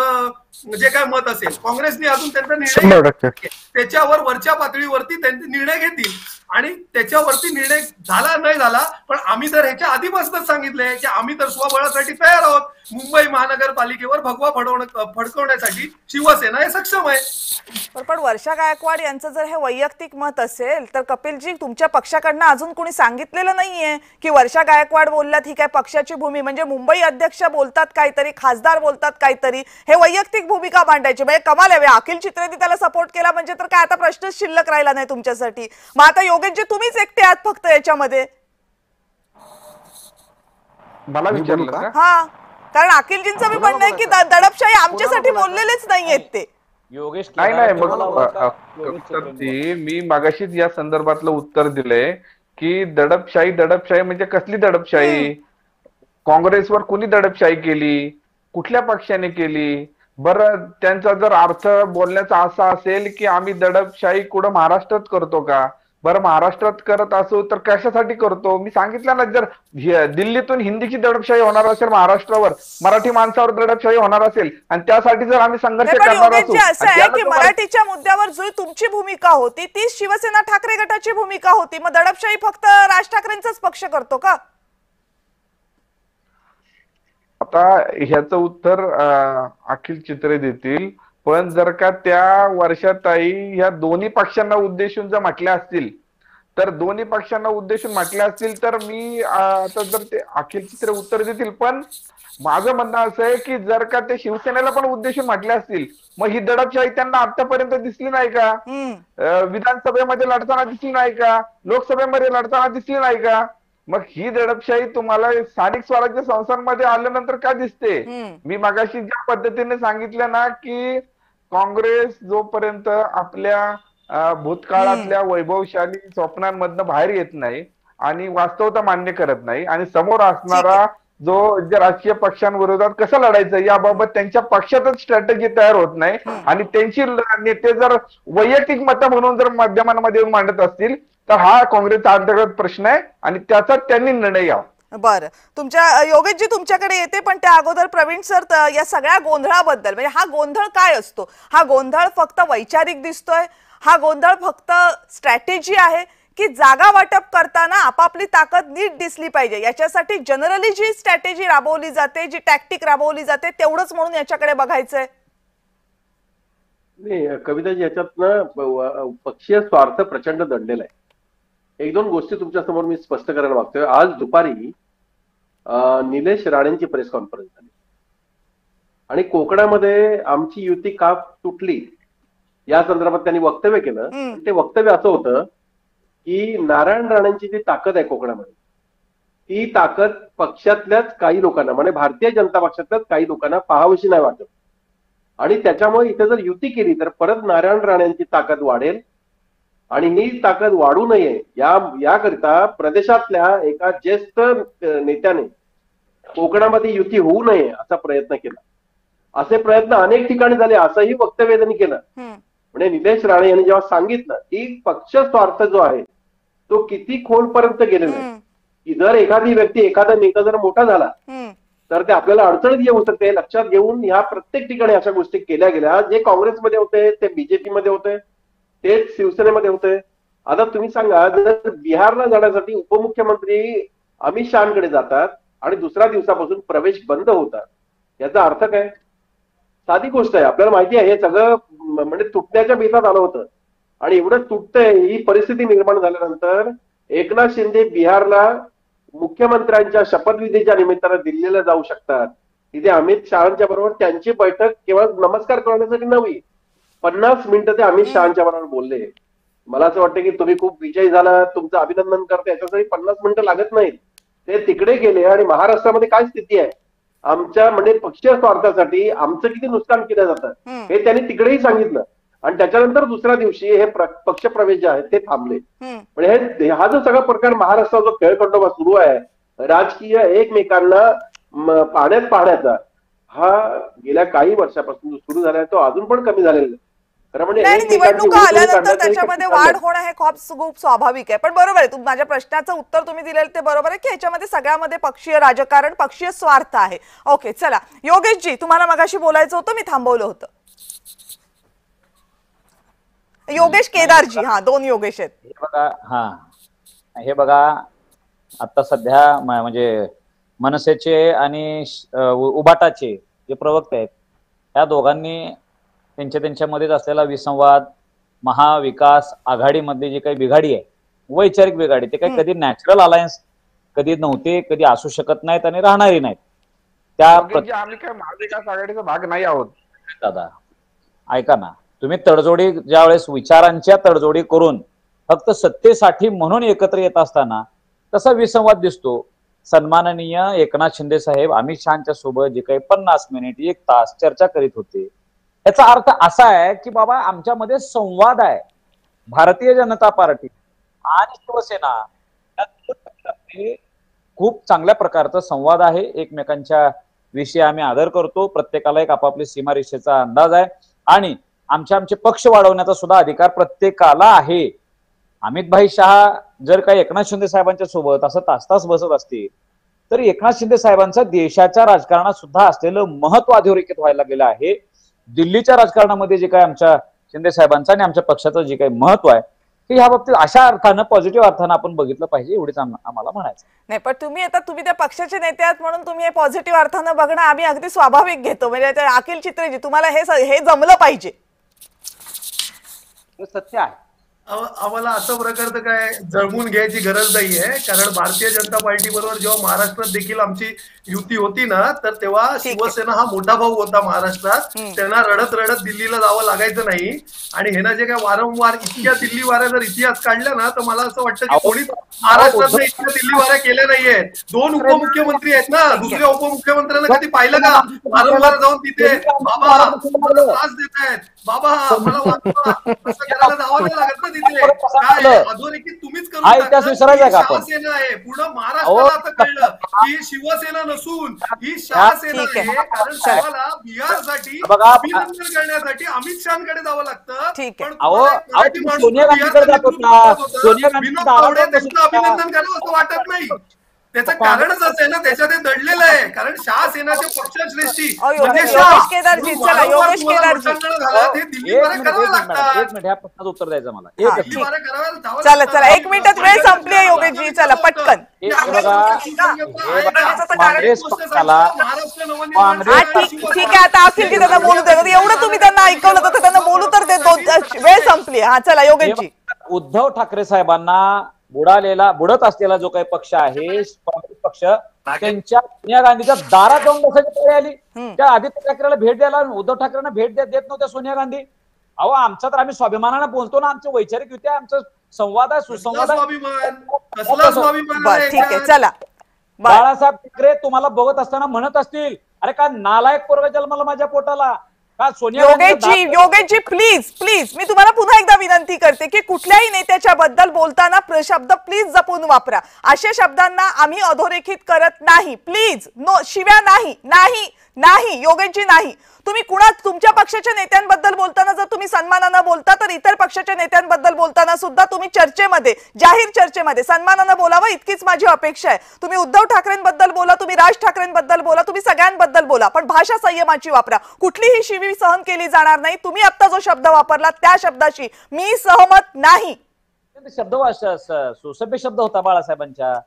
जे काय मत असेल, काँग्रेसने अजून त्यांचा निर्णय त्याच्यावर वरच्या पातळीवरती त्यांचे निर्णय घेतील आणि त्याच्यावरती निर्णय झाला नाही झाला, पण आम्ही तर ह्याच्या आधीपासूनच सांगितलंय की आम्ही तर स्वबळासाठी तयार आहोत. मुंबई महानगरपालिकेवर भगवा फडकवण्यासाठी शिवसेना हे सक्षम आहे. पण वर्षा गायकवाड यांचं जर हे वैयक्तिक मत असेल तर कपिलजी तुमच्या पक्षाकडनं अजून कोणी सांगितलेलं नाहीये की वर्षा गायकवाड बोलल्यात ही काय पक्षाची भूमी, म्हणजे मुंबई अध्यक्ष बोलतात काहीतरी, खासदार बोलतात काहीतरी, हे वैयक्तिक भूमिका मांडायची म्हणजे कमाल आहे. अखिल चित्रेंनी त्याला सपोर्ट केला म्हणजे तर काय आता प्रश्नच शिल्लक राहिला नाही तुमच्यासाठी. मग आता योगेशजी तुम्हीच एकटे आहात फक्त याच्यामध्ये. मला विचारलं का? हा, कारण अखिलजींचं मी म्हणणं आहे की दडपशाही आमच्यासाठी बोललेलेच नाहीयेत ते. योगेश नाही मी मागाशीच या संदर्भातलं उत्तर दिलंय की दडपशाही म्हणजे कसली दडपशाही? काँग्रेसवर कुणी दडपशाही केली? कुठल्या पक्षाने केली? बरं, त्यांचा जर अर्थ बोलण्याचा असा असेल की आम्ही दडपशाही कुठं महाराष्ट्रात करतो का? बरं, महाराष्ट्रात करत असो तर कशासाठी करतो? मी सांगितलं ना, जर दिल्लीतून हिंदीची दडपशाही होणार असेल महाराष्ट्रावर, मराठी माणसावर दडपशाही होणार असेल आणि त्यासाठी जर आम्ही संघर्ष करणार असू. असं आहे की मराठीच्या मुद्द्यावर जो तुमची भूमिका होती ती शिवसेना ठाकरे गटाची भूमिका होती, मग दडपशाही फक्त राज ठाकरेंचाच पक्ष करतो का? आता ह्याचं उत्तर अखिल चित्रे देतील, पण जर का त्या वर्षाताई ह्या दोन्ही पक्षांना उद्देशून जर म्हटल्या असतील तर मी आता जर ते अखिल चित्रे उत्तर देतील, पण माझं म्हणणं असं आहे की जर का ते शिवसेनेला पण उद्देशून म्हटले असतील मग ही दडपशाही त्यांना आतापर्यंत दिसली नाही का? विधानसभेमध्ये लढताना दिसली नाही का? लोकसभेमध्ये लढताना दिसली नाही का? मग ही दडपशाही तुम्हाला स्थानिक स्वराज्य संस्थांमध्ये आल्यानंतर का दिसते? मी मगाशी ज्या पद्धतीने सांगितलं ना की काँग्रेस जोपर्यंत आपल्या भूतकाळातल्या वैभवशाली स्वप्नांमधनं बाहेर येत नाही आणि वास्तवता मान्य करत नाही आणि समोर असणारा जे राजकीय पक्षांविरोधात कसं लढायचं याबाबत त्यांच्या पक्षातच स्ट्रॅटेजी तयार होत नाही आणि त्यांची नेते जर वैयक्तिक मतं म्हणून जर माध्यमांमध्ये मांडत असतील तर हा काँग्रेसचा अंतर्गत प्रश्न आहे आणि त्याचा त्यांनी निर्णय घ्यावा. बरं, तुमच्या योगेशजी तुमच्याकडे येते, पण त्या अगोदर प्रवीण सर या सगळ्या गोंधळाबद्दल, म्हणजे हा गोंधळ काय असतो? हा गोंधळ फक्त वैचारिक दिसतोय? हा गोंधळ फक्त स्ट्रॅटेजी आहे की जागा वाटप करताना आपापली ताकद नीट दिसली पाहिजे याच्यासाठी जनरली जी स्ट्रॅटेजी राबवली जाते, जी टॅक्टिक राबवली जाते तेवढंच म्हणून याच्याकडे बघायचंय? नाही कविताजी, याच्यात ना पक्षीय स्वार्थ प्रचंड दडलेला आहे. एक दोन गोष्टी तुमच्या समोर मी स्पष्ट करायला मागतोय. आज दुपारी निलेश राणेंची प्रेस कॉन्फरन्स झाली आणि कोकणामध्ये आमची युती का तुटली या संदर्भात त्यांनी वक्तव्य केलं. ते वक्तव्य असं होतं की नारायण राणेंची जी ताकद आहे कोकणामध्ये, ती ताकद पक्षातल्याच काही लोकांना, म्हणजे भारतीय जनता पक्षातल्याच काही लोकांना पाहावीशी नाही वाटत आणि त्याच्यामुळे इथे जर युती केली तर परत नारायण राणेंची ताकद वाढेल आणि ही ताकद वाढू नये याकरिता प्रदेशातल्या एका ज्येष्ठ नेत्याने कोकणामध्ये युती होऊ नये असा प्रयत्न केला. असे प्रयत्न अनेक ठिकाणी झाले असंही वक्तव्य त्यांनी केलं. म्हणजे निलेश राणे यांनी जेव्हा सांगितलं की पक्ष स्वार्थ जो आहे तो किती खोलपर्यंत गेलेला आहे, की जर एखादी व्यक्ती, एखादा नेता जर मोठा झाला तर ते आपल्याला अडचणीत येऊ शकते, लक्षात घेऊन ह्या प्रत्येक ठिकाणी अशा गोष्टी केल्या गेल्या. जे काँग्रेसमध्ये होते ते बीजेपी मध्ये होते, तेच शिवसेनेमध्ये होते. आता तुम्ही सांगा, जर बिहारला जाण्यासाठी उपमुख्यमंत्री अमित शहाकडे जातात आणि दुसऱ्या दिवसापासून प्रवेश बंद होतात, याचा अर्थ काय? साधी गोष्ट आहे, आपल्याला माहिती आहे. हे सगळं म्हणजे तुटण्याच्या बेतात आलं होतं आणि एवढं तुटतंय. ही परिस्थिती निर्माण झाल्यानंतर एकनाथ शिंदे बिहारला मुख्यमंत्र्यांच्या शपथविधीच्या निमित्तानं दिल्लीला जाऊ शकतात. तिथे अमित शहाच्या बरोबर त्यांची बैठक केवळ नमस्कार करण्यासाठी नव्हे, 50 मिनिटं ते अमित शहाच्या बरोबर बोलले. मला असं वाटतं की तुम्ही खूप विजयी झाला, तुमचं अभिनंदन करते, याच्यासाठी 50 मिनिटं लागत नाहीत. ते तिकडे गेले आणि महाराष्ट्रामध्ये काय स्थिती आहे, आमच्या म्हणजे पक्षीय स्वार्थासाठी आमचं किती नुकसान केलं जातं हे त्यांनी तिकडेही सांगितलं. आणि त्याच्यानंतर दुसऱ्या दिवशी हे पक्ष प्रवेश जे आहेत ते थांबले. म्हणजे हा जो सगळा प्रकार महाराष्ट्रात जो खेळखंडोबा सुरू आहे, राजकीय एकमेकांना पाहण्याचा, हा गेल्या काही वर्षापासून जो सुरू झालाय तो अजून पण कमी झालेला आहे. निवडणुका आल्यानंतर त्याच्यामध्ये वाढ होणं हे खूप स्वाभाविक आहे. पण बरोबर आहे, माझ्या प्रश्नाचं उत्तर तुम्ही दिलेलं ते बरोबर आहे की ह्याच्यामध्ये सगळ्यामध्ये पक्षीय राजकारण, पक्षीय स्वार्थ आहे. ओके, चला योगेशजी, तुम्हाला मगाशी बोलायचं होतं, मी थांबवलं होतं. योगेश केदारजी, हा, दोन योगेश आहेत. हे बघा आता सध्या म्हणजे मनसेचे आणि उबाटाचे जे प्रवक्ते आहेत, त्या दोघांनी त्यांच्यामध्येच असलेला विसंवाद, महाविकास आघाडीमध्ये जी काही बिघाडी आहे, वैचारिक बिघाडी, ते काही कधी नॅचरल अलायन्स कधी नव्हते, कधी असू शकत नाहीत आणि राहणारही नाहीत. आम्ही काय महाविकास आघाडीचा भाग नाही आहोत दादा. ऐका ना, तुम्ही तडजोडी ज्या वेळेस विचारांच्या तडजोडी करून फक्त सत्तेसाठी म्हणून एकत्र येत असताना तसा विसंवाद दिसतो. सन्माननीय एकनाथ शिंदे साहेब अमित शहाच्या सोबत जे काही 50 मिनिट 1 तास चर्चा करीत होते, याचा अर्थ असा आहे की बाबा आमच्यामध्ये संवाद आहे. भारतीय जनता पार्टी आणि शिवसेना खूप चांगल्या प्रकारचा संवाद आहे. एकमेकांच्या विषयी आम्ही आदर करतो, प्रत्येकाला एक आपापली सीमारेषेचा अंदाज आहे आणि आमचे पक्ष वाढवण्याचा सुद्धा अधिकार प्रत्येकाला आहे. अमितभाई शहा जर काही एकनाथ शिंदे साहेबांच्या सोबत असं तास बसत असतील तर एकनाथ शिंदे साहेबांचं देशाच्या राजकारणात सुद्धा असलेलं महत्व अधोरेखित व्हायला गेलं आहे. दिल्लीच्या राजकारणामध्ये जे काही आमच्या शिंदे साहेबांचं आणि आमच्या पक्षाचं जे काही महत्व आहे ते ह्या बाबतीत अशा अर्थानं, पॉझिटिव्ह अर्थानं आपण बघितलं पाहिजे, एवढीच आम्हाला म्हणायचं. नाही, पण तुम्ही त्या पक्षाचे नेते आहात म्हणून तुम्ही हे पॉझिटिव्ह अर्थानं बघणं आम्ही अगदी स्वाभाविक घेतो. म्हणजे अखिल चित्रेजी, तुम्हाला हे जमलं पाहिजे. सत्य आहे. आम्हाला असं प्रकारचं काय जळमून घ्यायची गरज नाहीये, कारण भारतीय जनता पार्टी बरोबर जेव्हा महाराष्ट्रात देखील आमची युती होती ना, तर तेव्हा शिवसेना हा मोठा भाऊ होता महाराष्ट्रात. त्यांना रडत रडत दिल्लीला जावं लागायचं नाही. आणि हे ना जे काय वारंवार इतक्या दिल्ली वाऱ्या जर इतिहास काढला ना, तर मला असं वाटतं की कोणीच महाराष्ट्रात इतक्या दिल्ली वाऱ्या केल्या नाहीये. 2 उपमुख्यमंत्री आहेत ना, दुसऱ्या उपमुख्यमंत्र्यांना कधी पाहिलं का वारंवार जाऊन तिथे बाबा त्रास देत आहेत, बाबा मला वाचवा, असं करायला जावं नाही लागत ना तिथे. काय अधोरेखित तुम्हीच करून शिवसेना आहे. पूर्ण महाराष्ट्राला आता कळलं की शिवसेना नसून ही शहासेना आहे. कारण तुम्हाला बिहारसाठी अभिनंदन करण्यासाठी अमित शहाकडे जावं लागतं. पण विनोद तावडे त्यांचं अभिनंदन करावं असं वाटत नाही. त्याचं कारणच असं आहे ना, त्याच्यात ते दडलेलं आहे. कारण शहासेनाच्या पक्षश्रेष्ठी योगेश केदारजी, चला योगेश केदारजी, ते दिल्लीमध्ये करावं लागतात. एक मिनिट ह्या प्रश्नाचं उत्तर द्यायचं मला. दिल्लीमध्ये करावं जावं चला लागतं. चला 1 मिनिटात वेळ संपली आहे योगेशजी, चला पटकन. काँग्रेस पक्षाला ठीक आहे, आता असतील की त्यांना बोलू दे. एवढं तुम्ही त्यांना ऐकवलं तर त्यांना बोलू तर दे. वेळ संपली. हा चला योगेशजी. उद्धव ठाकरे साहेबांना बुडत असलेला जो काही पक्ष आहे काँग्रेस पक्ष, त्यांच्या सोनिया गांधीच्या दारात जाऊन बसायची वेळ आली. त्या आदित्य ठाकरेला भेट द्यायला उद्धव ठाकरेंना भेट देत नव्हत्या सोनिया गांधी. अहो आमचा तर आम्ही स्वाभिमानाने बोलतो ना, आमचे वैचारिक युती आमचा संवाद आहे, सुसंवाद आहे. ठीक आहे चला. बाळासाहेब ठाकरे तुम्हाला बघत असताना म्हणत असतील, अरे का नालायक पोरगा जन्माला माझ्या पोटाला. योगेशजी प्लीज मी तुम्हाला पुन्हा एकदा विनंती करते की कुठल्याही नेत्याच्या बद्दल बोलताना शब्द प्लीज जपून वापरा. अशा शब्दांना आम्ही अधोरेखित करत नाही. प्लीज नो, शिव्या नाही योगेशजी नाही. तुम्ही तुमच्या पक्षाच्या नेत्यांबद्दल बोलताना जर तुम्ही सन्मानानं बोलता तर इतर पक्षाच्या नेत्यांबद्दल बोलताना सुद्धा तुम्ही जाहीर चर्चेमध्ये सन्मानानं बोलावं, इतकीच माझी अपेक्षा आहे. तुम्ही उद्धव ठाकरेंबद्दल बोला, तुम्ही राज ठाकरेंबद्दल बोला, तुम्ही सगळ्यांबद्दल बोला, पण भाषा संयमाची वापरा. कुठलीही शिवी सहन केली जाणार नाही. तुम्ही आता जो शब्द वापरला त्या शब्दाशी मी सहमत नाही. शब्द सुसभ्य शब्द होता बाळासाहेबांच्या.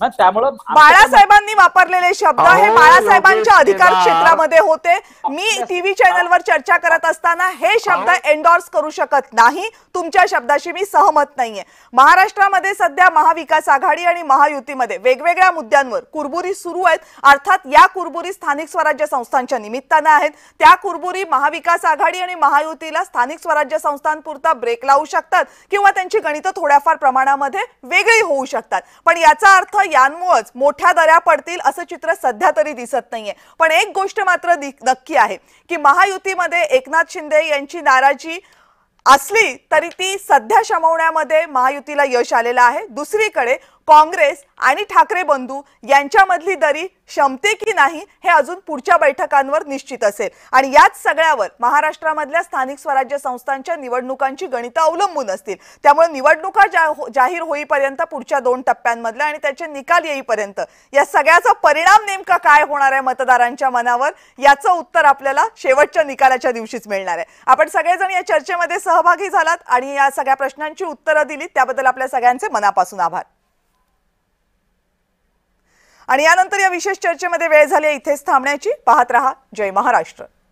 त्यामुळे बाळासाहेबांनी वापरलेले शब्द हे बाळासाहेबांच्या अधिकार क्षेत्रामध्ये होते. मी टीव्ही चॅनलवर चर्चा करत असताना हे शब्द एंडॉर्स करू शकत नाही. तुमच्या शब्दाशी मी सहमत नाहीये. महाराष्ट्रामध्ये सध्या महाविकास आघाडी आणि महायुतीमध्ये वेगवेगळ्या मुद्द्यांवर कुरबुरी सुरू आहेत. अर्थात या कुरबुरी स्थानिक स्वराज्य संस्थांच्या निमित्तानं आहेत. त्या कुरबुरी महाविकास आघाडी आणि महायुतीला स्थानिक स्वराज्य संस्थांपुरता ब्रेक लावू शकतात किंवा त्यांची गणितं थोड्याफार प्रमाणामध्ये वेगळी होऊ शकतात. पण याचा अर्थ यांमुळेच मोठ्या दऱ्या पडतील असं चित्र सध्या तरी दिसत नाहीये. पण एक गोष्ट मात्र नक्की आहे की महायुतीमध्ये एकनाथ शिंदे यांची नाराजी असली तरी ती सध्या शमवण्यामध्ये महायुतीला यश आलेलं आहे. दुसरीकडे काँग्रेस आणि ठाकरे बंधू यांच्यामधली दरी शमते की नाही हे अजून पुढच्या बैठकांवर निश्चित असेल. आणि याच सगळ्यावर महाराष्ट्रामधल्या स्थानिक स्वराज्य संस्थांच्या निवडणुकांची गणितं अवलंबून असतील. त्यामुळे निवडणुका जाहीर होईपर्यंत पुढच्या 2 टप्प्यांमधल्या आणि त्याचे निकाल येईपर्यंत या सगळ्याचा परिणाम नेमका काय होणार आहे मतदारांच्या मनावर याचं उत्तर आपल्याला शेवटच्या निकालाच्या दिवशीच मिळणार आहे. आपण सगळेजण या चर्चेमध्ये सहभागी झालात आणि या सगळ्या प्रश्नांची उत्तरं दिलीत त्याबद्दल आपल्या सगळ्यांचे मनापासून आभार. आणि यानंतर या विशेष चर्चेमध्ये वेळ झाली इथेच थांबण्याची. पाहत रहा जय महाराष्ट्र.